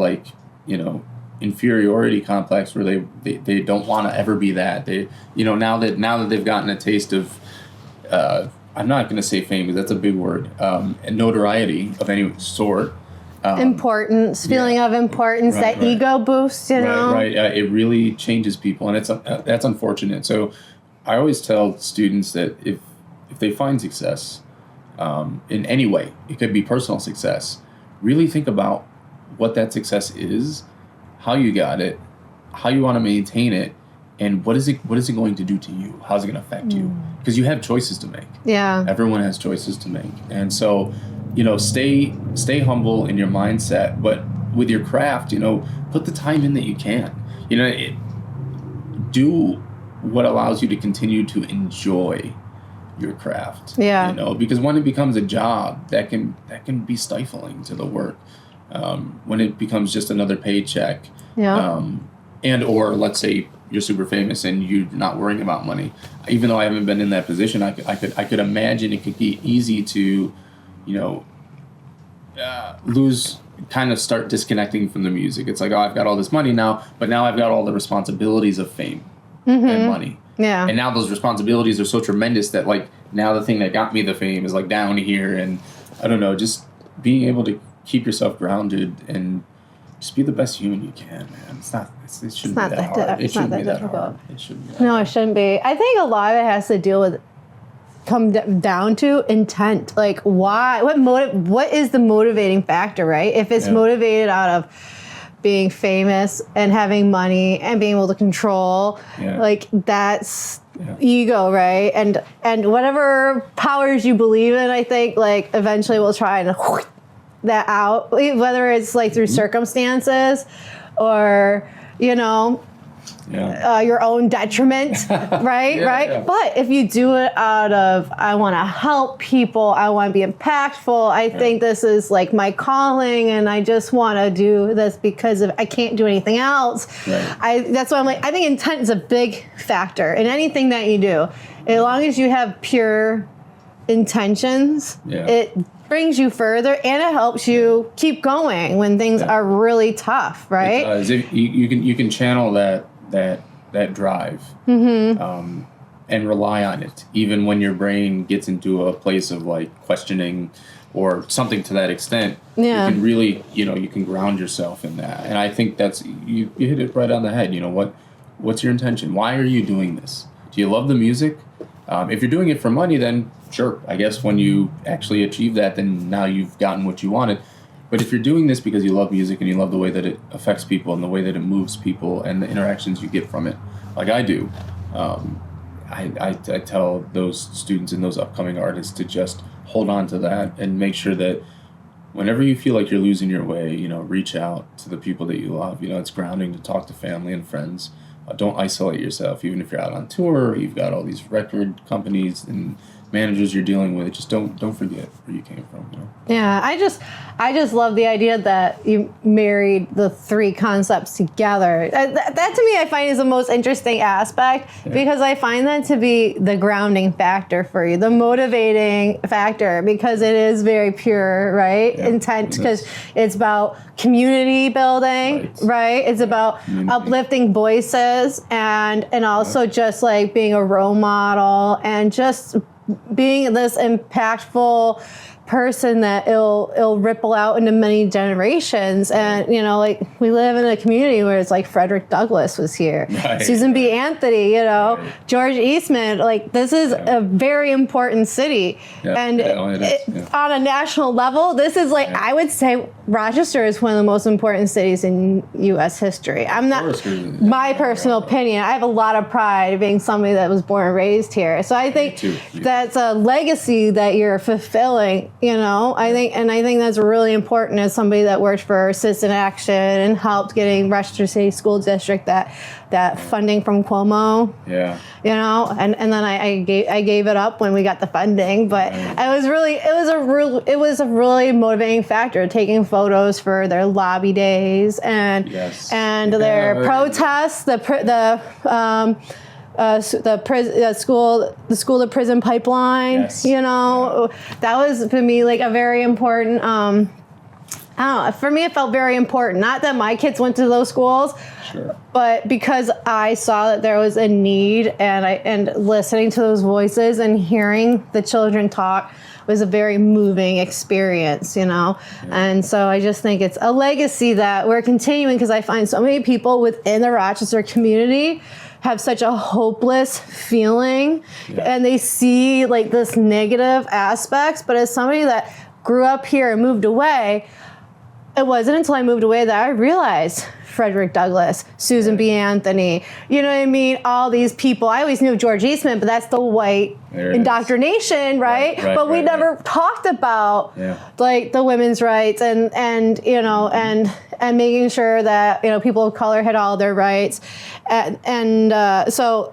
[SPEAKER 2] inferiority complex where they don't want to ever be that. They now that they've gotten a taste of I'm not going to say fame because that's a big word, and notoriety of any sort.
[SPEAKER 1] Importance, feeling of importance, that ego boost, you know?
[SPEAKER 2] Right. It really changes people, and that's unfortunate. So I always tell students that if they find success in any way, it could be personal success, really think about what that success is, how you got it, how you want to maintain it, and what is it going to do to you? How's it going to affect you? Because you have choices to make. Yeah. Everyone has choices to make. And so, stay humble in your mindset, but with your craft, put the time in that you can. Do what allows you to continue to enjoy your craft. Yeah. Because when it becomes a job, that can be stifling to the work. When it becomes just another paycheck. Yeah. And or let's say you're super famous and you're not worrying about money. Even though I haven't been in that position, I could imagine it could be easy to, start disconnecting from the music. It's like, oh, I've got all this money now, but now I've got all the responsibilities of fame and money. Yeah. And now those responsibilities are so tremendous that like now the thing that got me the fame is like down here, and I don't know, just being able to keep yourself grounded and just be the best human you can, man. It shouldn't be that hard. It shouldn't be that hard. It shouldn't be.
[SPEAKER 1] No, it shouldn't be. I think a lot of it has to deal with come down to intent. Like why? What is the motivating factor, right? If it's motivated out of being famous and having money and being able to control, like that's ego, right? And whatever powers you believe in, I think like eventually we'll try and that out, whether it's like through circumstances or your own detriment, right? Yeah. But if you do it out of I want to help people, I want to be impactful, I think this is like my calling, and I just want to do this because I can't do anything else. That's why I'm like, I think intent is a big factor in anything that you do. As long as you have pure intentions, it brings you further, and it helps you keep going when things are really tough, right?
[SPEAKER 2] You can channel that drive and rely on it, even when your brain gets into a place of like questioning or something to that extent. You can really, you can ground yourself in that, and I think that's you hit it right on the head. What's your intention? Why are you doing this? Do Do you love the music? If you're doing it for money, then sure. I guess when you actually achieve that, then now you've gotten what you wanted. But if you're doing this because you love music and you love the way that it affects people and the way that it moves people and the interactions you get from it, like I do, I tell those students and those upcoming artists to just hold on to that and make sure that whenever you feel like you're losing your way, reach out to the people that you love. It's grounding to talk to family and friends. Don't isolate yourself, even if you're out on tour. You've got all these record companies and managers you're dealing with. Just don't forget where you came from.
[SPEAKER 1] Yeah, I just love the idea that you married the three concepts together. That to me, I find is the most interesting aspect because I find that to be the grounding factor for you, the motivating factor, because it is very pure, right?
[SPEAKER 2] Yeah.
[SPEAKER 1] Intent, because it's about community building, right? It's about uplifting voices and also just like being a role model and just being this impactful person that it'll ripple out into many generations. And like we live in a community where it's like Frederick Douglass was here,
[SPEAKER 2] right.
[SPEAKER 1] Susan B. Anthony,
[SPEAKER 2] Right.
[SPEAKER 1] George Eastman. Like this is a very important city, and on a national level, this is like I would say Rochester is one of the most important cities in U.S. history. I'm not my personal opinion. I have a lot of pride being somebody that was born and raised here. So I think that's a legacy that you're fulfilling. I think that's really important as somebody that worked for Citizen Action and helped getting Rochester City School District that funding from Cuomo.
[SPEAKER 2] Yeah.
[SPEAKER 1] And then I gave it up when we got the funding, but it was a really motivating factor, taking photos for their lobby days and their protests, the school to prison pipeline.
[SPEAKER 2] Yes.
[SPEAKER 1] That was for me like a very important. I don't know. For me, it felt very important. Not that my kids went to those schools, but because I saw that there was a need, and listening to those voices and hearing the children talk was a very moving experience, And so I just think it's a legacy that we're continuing because I find so many people within the Rochester community have such a hopeless feeling and they see like this negative aspects. But as somebody that grew up here and moved away, it wasn't until I moved away that I realized Frederick Douglass, Susan B. Anthony, you know what I mean? All these people. I always knew George Eastman, but that's the white indoctrination, right? But we never talked about like the women's rights and making sure that people of color had all their rights, so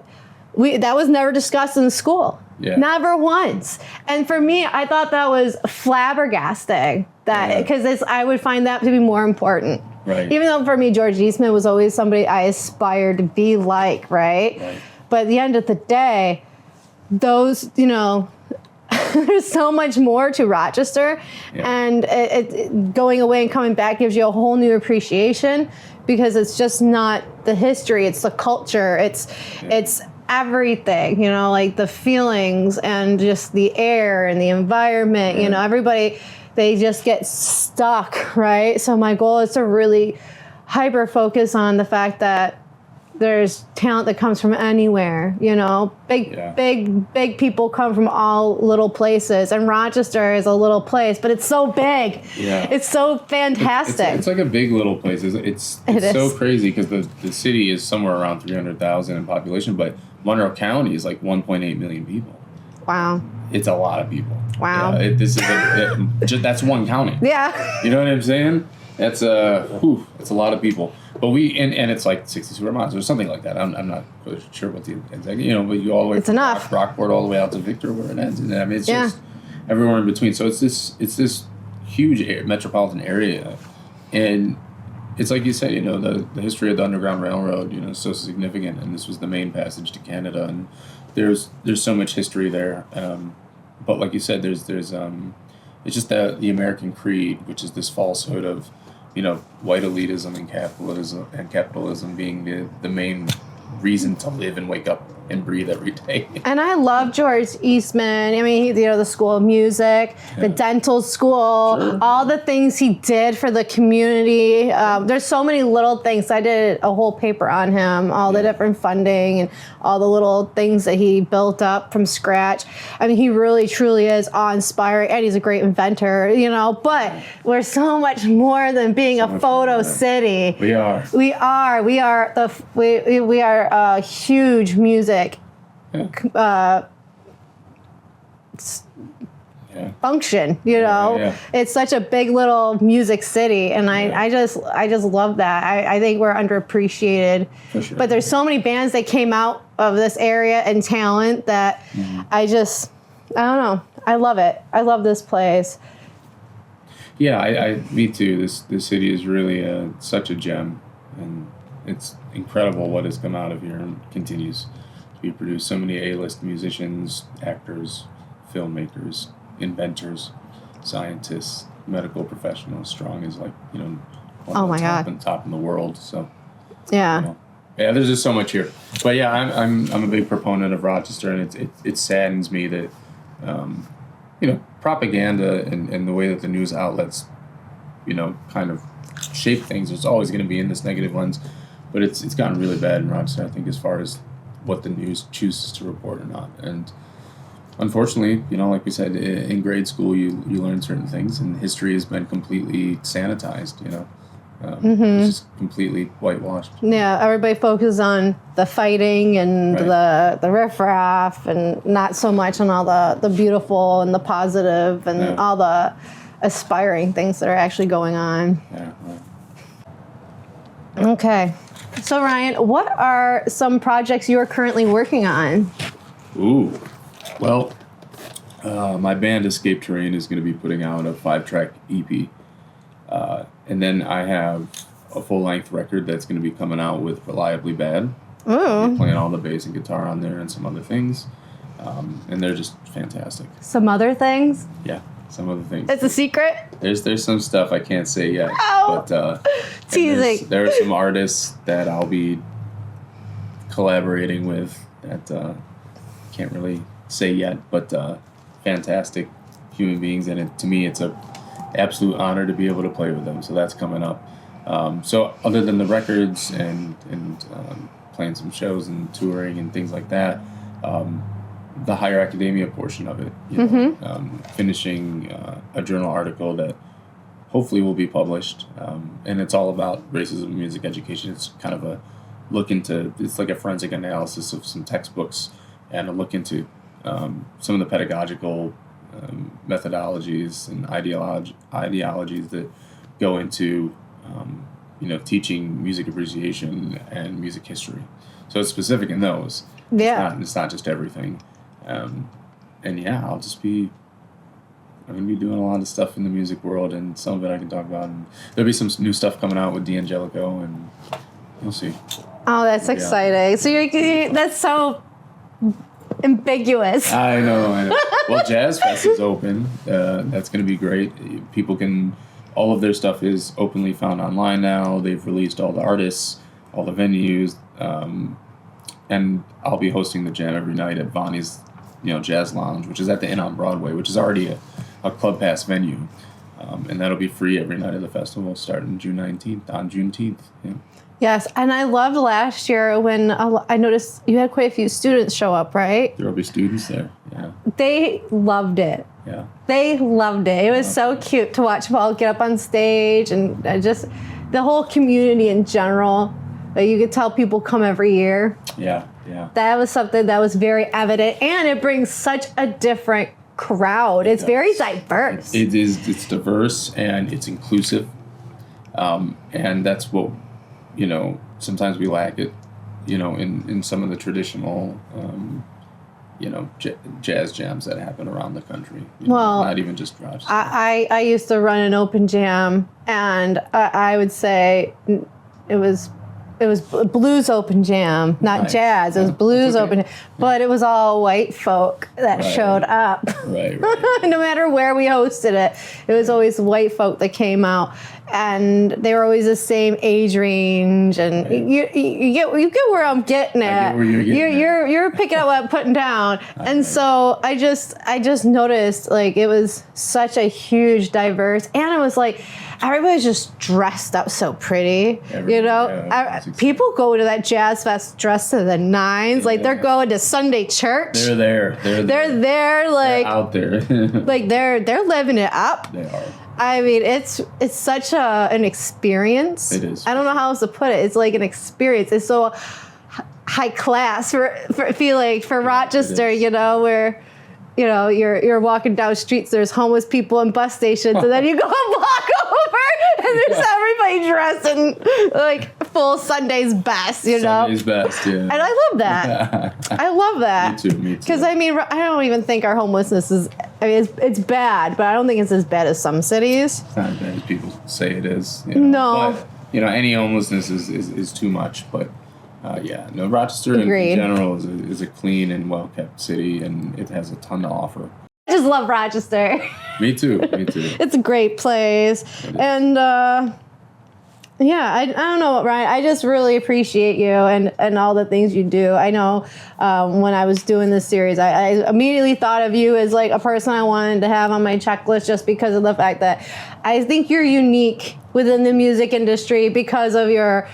[SPEAKER 1] that was never discussed in school. Never once. And for me, I thought that was flabbergasting. Because I would find that to be more important.
[SPEAKER 2] Right.
[SPEAKER 1] Even though for me, George Eastman was always somebody I aspired to be like, right? But at the end of the day, those, there's so much more to Rochester. And it going away and coming back gives you a whole new appreciation because it's just not the history, it's the culture, it's everything, like the feelings and just the air and the environment, everybody, they just get stuck, right? So my goal is to really hyper focus on the fact that there's talent that comes from anywhere, big people come from all little places, and Rochester is a little place, but it's so big. It's so fantastic.
[SPEAKER 2] It's like a big little place. It's so crazy because the city is somewhere around 300,000 in population, but Monroe County is like 1.8 million people.
[SPEAKER 1] Wow.
[SPEAKER 2] It's a lot of people.
[SPEAKER 1] Wow.
[SPEAKER 2] That's one county.
[SPEAKER 1] Yeah.
[SPEAKER 2] You know what I'm saying? That's it's a lot of people. But and it's like 60 square miles or something like that. I'm not really sure what the exact, but you all the way from Rockport all the way out to Victor where it ends. And I mean, it's just everywhere in between. So it's this huge metropolitan area. And it's like you said, the history of the Underground Railroad, is so significant. And this was the main passage to Canada. And there's so much history there. But like you said, there's it's just the American creed, which is this falsehood of, white elitism and capitalism being the main reason to live and wake up and breathe every day.
[SPEAKER 1] And I love George Eastman. I mean, the School of Music, the dental school,
[SPEAKER 2] Sure.
[SPEAKER 1] all the things he did for the community. There's so many little things. I did a whole paper on him, all the different funding and all the little things that he built up from scratch. I mean, he really, truly is awe-inspiring, and he's a great inventor, but we're so much more than being a photo city.
[SPEAKER 2] We are.
[SPEAKER 1] We are a huge music function. It's such a big little music city, and I just love that. I think we're underappreciated.
[SPEAKER 2] For sure.
[SPEAKER 1] But there's so many bands that came out of this area and talent that I don't know. I love it. I love this place.
[SPEAKER 2] Yeah, me too. This city is really such a gem, and it's incredible what has come out of here and continues to be produced. So many A-list musicians, actors, filmmakers, inventors, scientists, medical professionals, strong as one of the top in the world. So
[SPEAKER 1] yeah.
[SPEAKER 2] There's just so much here. But yeah, I'm a big proponent of Rochester, and it saddens me that propaganda and the way that the news outlets kind of shape things. There's always going to be in this negative lens, but it's gotten really bad in Rochester, I think, as far as what the news chooses to report or not. And unfortunately, like we said, in grade school, you learn certain things, and history has been completely sanitized. It's just completely whitewashed.
[SPEAKER 1] Yeah, everybody focuses on the fighting and the riffraff, and not so much on all the beautiful and the positive and all the aspiring things that are actually going on.
[SPEAKER 2] Yeah. Right.
[SPEAKER 1] Okay. So Ryan, what are some projects you are currently working on?
[SPEAKER 2] Ooh. Well, my band Escape Terrain is going to be putting out a 5-track EP. And then I have a full-length record that's going to be coming out with Reliably Bad.
[SPEAKER 1] Ooh.
[SPEAKER 2] Playing all the bass and guitar on there and some other things. And they're just fantastic.
[SPEAKER 1] Some other things?
[SPEAKER 2] Yeah, some other things.
[SPEAKER 1] It's a secret?
[SPEAKER 2] There's some stuff I can't say yet.
[SPEAKER 1] Oh,
[SPEAKER 2] but
[SPEAKER 1] teasing.
[SPEAKER 2] There are some artists that I'll be collaborating with that can't really say yet, but fantastic human beings, and to me it's a absolute honor to be able to play with them. So that's coming up. So other than the records and playing some shows and touring and things like that, the higher academia portion of it, finishing a journal article that hopefully will be published, and it's all about racism in music education. It's kind of a look into, it's like a forensic analysis of some textbooks and a look into some of the pedagogical methodologies and ideologies that go into teaching music appreciation and music history. So it's specific in those.
[SPEAKER 1] Yeah.
[SPEAKER 2] It's not just everything. And yeah, I'm going to be doing a lot of stuff in the music world, and some of it I can talk about. And there'll be some new stuff coming out with D'Angelico, and you'll see.
[SPEAKER 1] Oh, that's exciting. So that's so ambiguous.
[SPEAKER 2] I know. Well, Jazz Fest is open. That's going to be great. People all of their stuff is openly found online now. They've released all the artists, all the venues, and I'll be hosting the jam every night at Bonnie's, Jazz Lounge, which is at the Inn on Broadway, which is already a Club Pass venue, and that'll be free every night of the festival, starting June 19th on Juneteenth. Yeah.
[SPEAKER 1] Yes, and I loved last year when I noticed you had quite a few students show up, right?
[SPEAKER 2] There will be students there, yeah.
[SPEAKER 1] They loved it.
[SPEAKER 2] Yeah.
[SPEAKER 1] They loved it. It was so cute to watch them all get up on stage, and just the whole community in general. You could tell people come every year.
[SPEAKER 2] Yeah.
[SPEAKER 1] That was something that was very evident, and it brings such a different crowd. It's very diverse.
[SPEAKER 2] It is. It's diverse and it's inclusive, and that's what sometimes we lack it, in some of the traditional, jazz jams that happen around the country. Not even just Rochester.
[SPEAKER 1] I used to run an open jam, and I would say it was it was blues open jam, not
[SPEAKER 2] Nice.
[SPEAKER 1] jazz. It was
[SPEAKER 2] Yeah,
[SPEAKER 1] blues
[SPEAKER 2] that's okay.
[SPEAKER 1] open, but it was all white folk that
[SPEAKER 2] Right.
[SPEAKER 1] showed up.
[SPEAKER 2] Right.
[SPEAKER 1] No matter where we hosted it, it was always white folk that came out, and they were always the same age range. And
[SPEAKER 2] Right.
[SPEAKER 1] you get where I'm getting at.
[SPEAKER 2] where you're getting at.
[SPEAKER 1] You're picking up what I'm putting down, and so I just noticed like it was such a huge, diverse, and it was like everybody's just dressed up so pretty. People go to that jazz fest dressed to the nines, like they're going to Sunday church.
[SPEAKER 2] They're there.
[SPEAKER 1] They're there, like
[SPEAKER 2] They're out there.
[SPEAKER 1] like they're living it up.
[SPEAKER 2] They are.
[SPEAKER 1] I mean, it's such an experience.
[SPEAKER 2] It is.
[SPEAKER 1] I don't know how else to put it. It's like an experience. It's so high class for Rochester,
[SPEAKER 2] is.
[SPEAKER 1] where you're walking down streets, there's homeless people and bus stations, and then you go a block over and there's everybody dressed in like full Sunday's best,
[SPEAKER 2] Sunday's best, yeah.
[SPEAKER 1] And I love that. I love that.
[SPEAKER 2] Me too.
[SPEAKER 1] Because I mean, I don't even think our homelessness is. I mean, it's bad, but I don't think it's as bad as some cities.
[SPEAKER 2] It's not as bad as people say it is.
[SPEAKER 1] No.
[SPEAKER 2] But, any homelessness is too much. But, Rochester in general is a clean and well-kept city, and it has a ton to offer.
[SPEAKER 1] I just love Rochester.
[SPEAKER 2] Me too.
[SPEAKER 1] It's a great place. And, I don't know, Ryan. I just really appreciate you and all the things you do. I know when I was doing this series, I immediately thought of you as like a person I wanted to have on my checklist just because of the fact that I think you're unique within the music industry because of your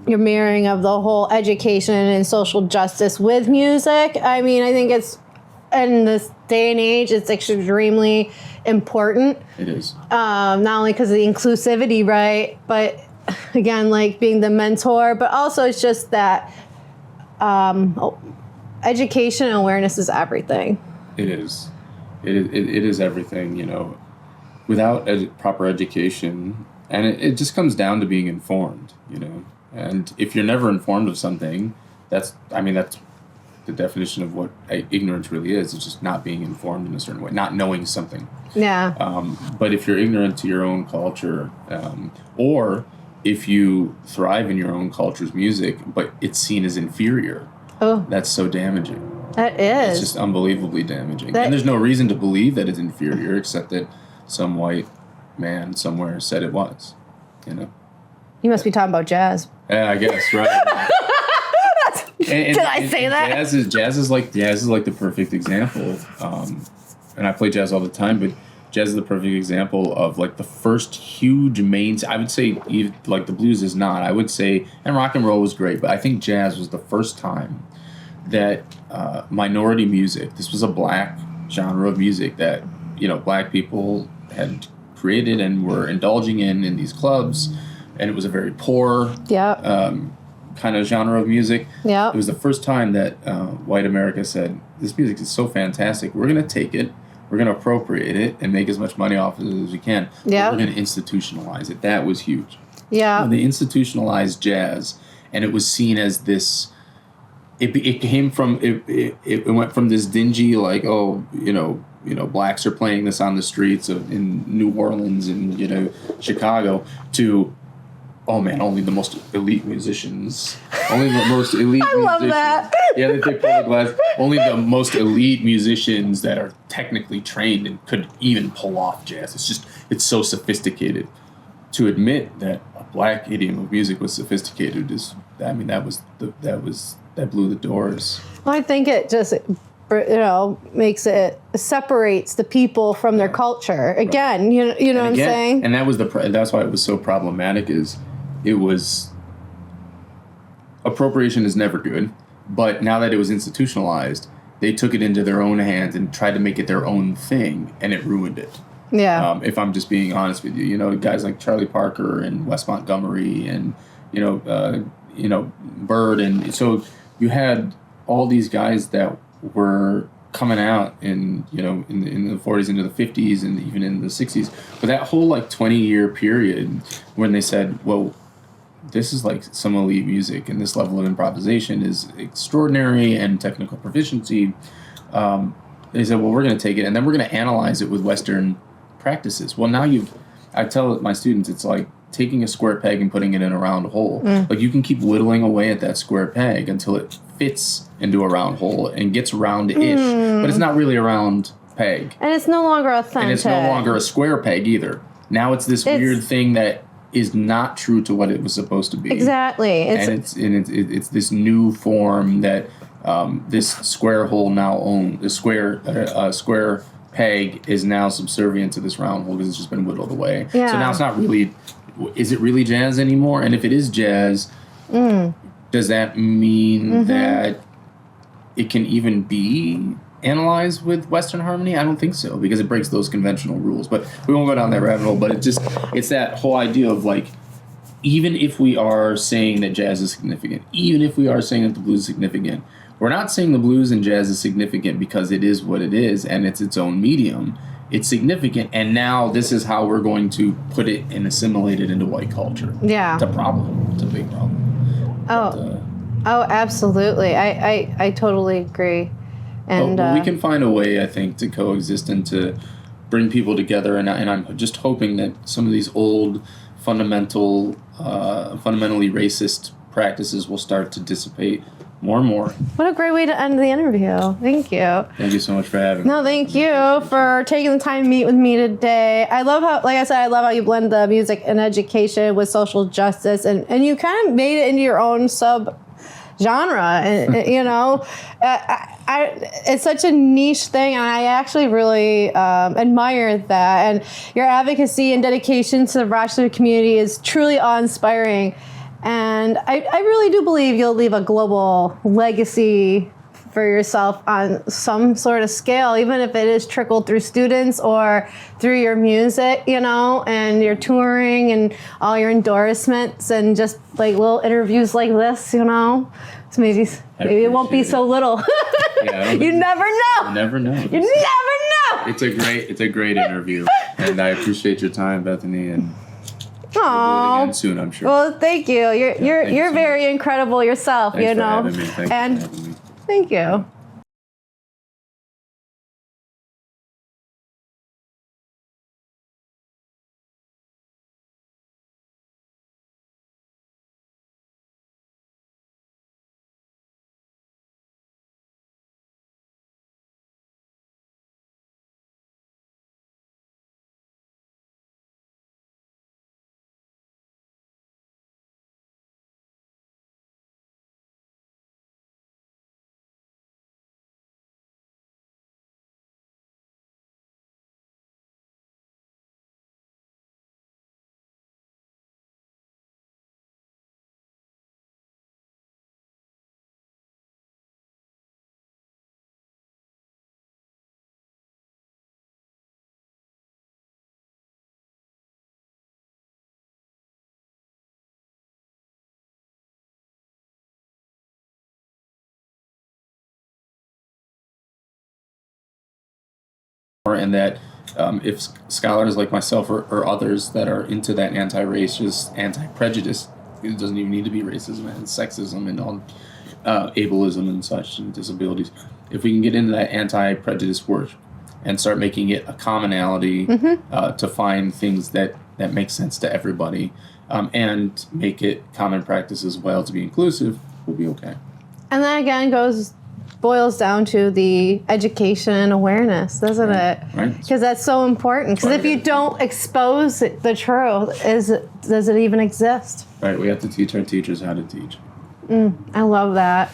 [SPEAKER 1] marrying of the whole education and social justice with music. I mean, I think it's in this day and age, it's extremely important.
[SPEAKER 2] It is.
[SPEAKER 1] Not only because of the inclusivity, right? But again, like being the mentor, but also it's just that education and awareness is everything.
[SPEAKER 2] It is. It is everything, Without proper education, and it just comes down to being informed, And if you're never informed of something, that's the definition of what ignorance really is. It's just not being informed in a certain way, not knowing something.
[SPEAKER 1] Yeah.
[SPEAKER 2] But if you're ignorant to your own culture, or if you thrive in your own culture's music, but it's seen as inferior, that's so damaging.
[SPEAKER 1] That is.
[SPEAKER 2] It's just unbelievably damaging. And there's no reason to believe that it's inferior except that some white man somewhere said it was,
[SPEAKER 1] You must be talking about jazz.
[SPEAKER 2] Yeah, I guess, right.
[SPEAKER 1] Did I say that?
[SPEAKER 2] Jazz is like the perfect example. And I play jazz all the time, but jazz is the perfect example of like the first huge I would say like the blues is not. I would say, and rock and roll was great, but I think jazz was the first time that minority music. This was a black genre of music that black people had created and were indulging in these clubs, and it was a very poor.
[SPEAKER 1] Yeah.
[SPEAKER 2] Kind of genre of music.
[SPEAKER 1] Yeah.
[SPEAKER 2] It was the first time that white America said, this music is so fantastic, we're going to take it, we're going to appropriate it, and make as much money off of it as we can.
[SPEAKER 1] Yeah.
[SPEAKER 2] We're going to institutionalize it. That was huge.
[SPEAKER 1] Yeah.
[SPEAKER 2] When they institutionalized jazz, and it was seen as this, it came from, it went from this dingy, like, blacks are playing this on the streets in New Orleans and, Chicago, to, oh man, only the most elite musicians. Only the most elite musicians.
[SPEAKER 1] love that.
[SPEAKER 2] Yeah, they pull the glass. Only the most elite musicians that are technically trained and could even pull off jazz. It's so sophisticated. To admit that a black idiom of music was sophisticated that blew the doors.
[SPEAKER 1] Well, I think it just makes it separates the people from their culture. Again, you know what I'm saying?
[SPEAKER 2] And that was that's why it was so problematic. It was appropriation is never good, but now that it was institutionalized, they took it into their own hands and tried to make it their own thing, and it ruined it.
[SPEAKER 1] Yeah.
[SPEAKER 2] If I'm just being honest with you, guys like Charlie Parker and Wes Montgomery and Bird, and so you had all these guys that were coming out in the 40s into the 50s and even in the 60s, but that whole 20-year period when they said, well, this is like some elite music and this level of improvisation is extraordinary and technical proficiency, they said, well, we're going to take it and then we're going to analyze it with Western practices. Well, now I tell my students, it's like taking a square peg and putting it in a round hole. Like you can keep whittling away at that square peg until it fits into a round hole and gets round-ish, but it's not really a round peg.
[SPEAKER 1] And it's no longer authentic.
[SPEAKER 2] And it's no longer a square peg either. Now it's this weird thing that is not true to what it was supposed to be.
[SPEAKER 1] Exactly.
[SPEAKER 2] It's this new form that this square hole now owns. The square peg is now subservient to this round hole because it's just been whittled away.
[SPEAKER 1] Yeah.
[SPEAKER 2] So now it's not really. Is it really jazz anymore? And if it is jazz, does that mean that it can even be analyzed with Western harmony? I don't think so, because it breaks those conventional rules. But we won't go down that rabbit hole. But it's that whole idea of like, even if we are saying that jazz is significant, even if we are saying that the blues is significant, we're not saying the blues and jazz is significant because it is what it is and it's its own medium. It's significant, and now this is how we're going to put it and assimilate it into white culture.
[SPEAKER 1] Yeah.
[SPEAKER 2] It's a problem. It's a big problem.
[SPEAKER 1] Oh, absolutely. I totally agree. And
[SPEAKER 2] but we can find a way, I think, to coexist and to bring people together. And I'm just hoping that some of these old, fundamentally racist practices will start to dissipate more and more.
[SPEAKER 1] What a great way to end the interview. Thank you.
[SPEAKER 2] Thank you so much for having me.
[SPEAKER 1] No, thank you for taking the time to meet with me today. I love how, like I said, I love how you blend the music and education with social justice, and you kind of made it into your own sub-genre, and you know. It's such a niche thing, and I actually really admire that. And your advocacy and dedication to the Rochester community is truly awe-inspiring. And I really do believe you'll leave a global legacy for yourself on some sort of scale, even if it is trickled through students or through your music, you know, and your touring and all your endorsements and just like little interviews like this, you know. So maybe it won't be so little.
[SPEAKER 2] Yeah,
[SPEAKER 1] you never know.
[SPEAKER 2] You never know.
[SPEAKER 1] You never know.
[SPEAKER 2] It's a great interview, and I appreciate your time, Bethany, and we'll do it again soon, I'm sure.
[SPEAKER 1] Well, thank you. You're very incredible yourself,
[SPEAKER 2] Thanks
[SPEAKER 1] you know.
[SPEAKER 2] for having me. Thanks for having me.
[SPEAKER 1] Thank you.
[SPEAKER 2] And that if scholars like myself or others that are into that anti-racist, anti-prejudice, it doesn't even need to be racism and sexism and all ableism and such and disabilities. If we can get into that anti-prejudice work and start making it a commonality to find things that make sense to everybody and make it common practice as well to be inclusive, we'll be okay.
[SPEAKER 1] And that again boils down to the education and awareness, doesn't it?
[SPEAKER 2] Right.
[SPEAKER 1] Because that's so important. Because if you don't expose the truth, does it even exist?
[SPEAKER 2] Right. We have to teach our teachers how to teach.
[SPEAKER 1] I love that.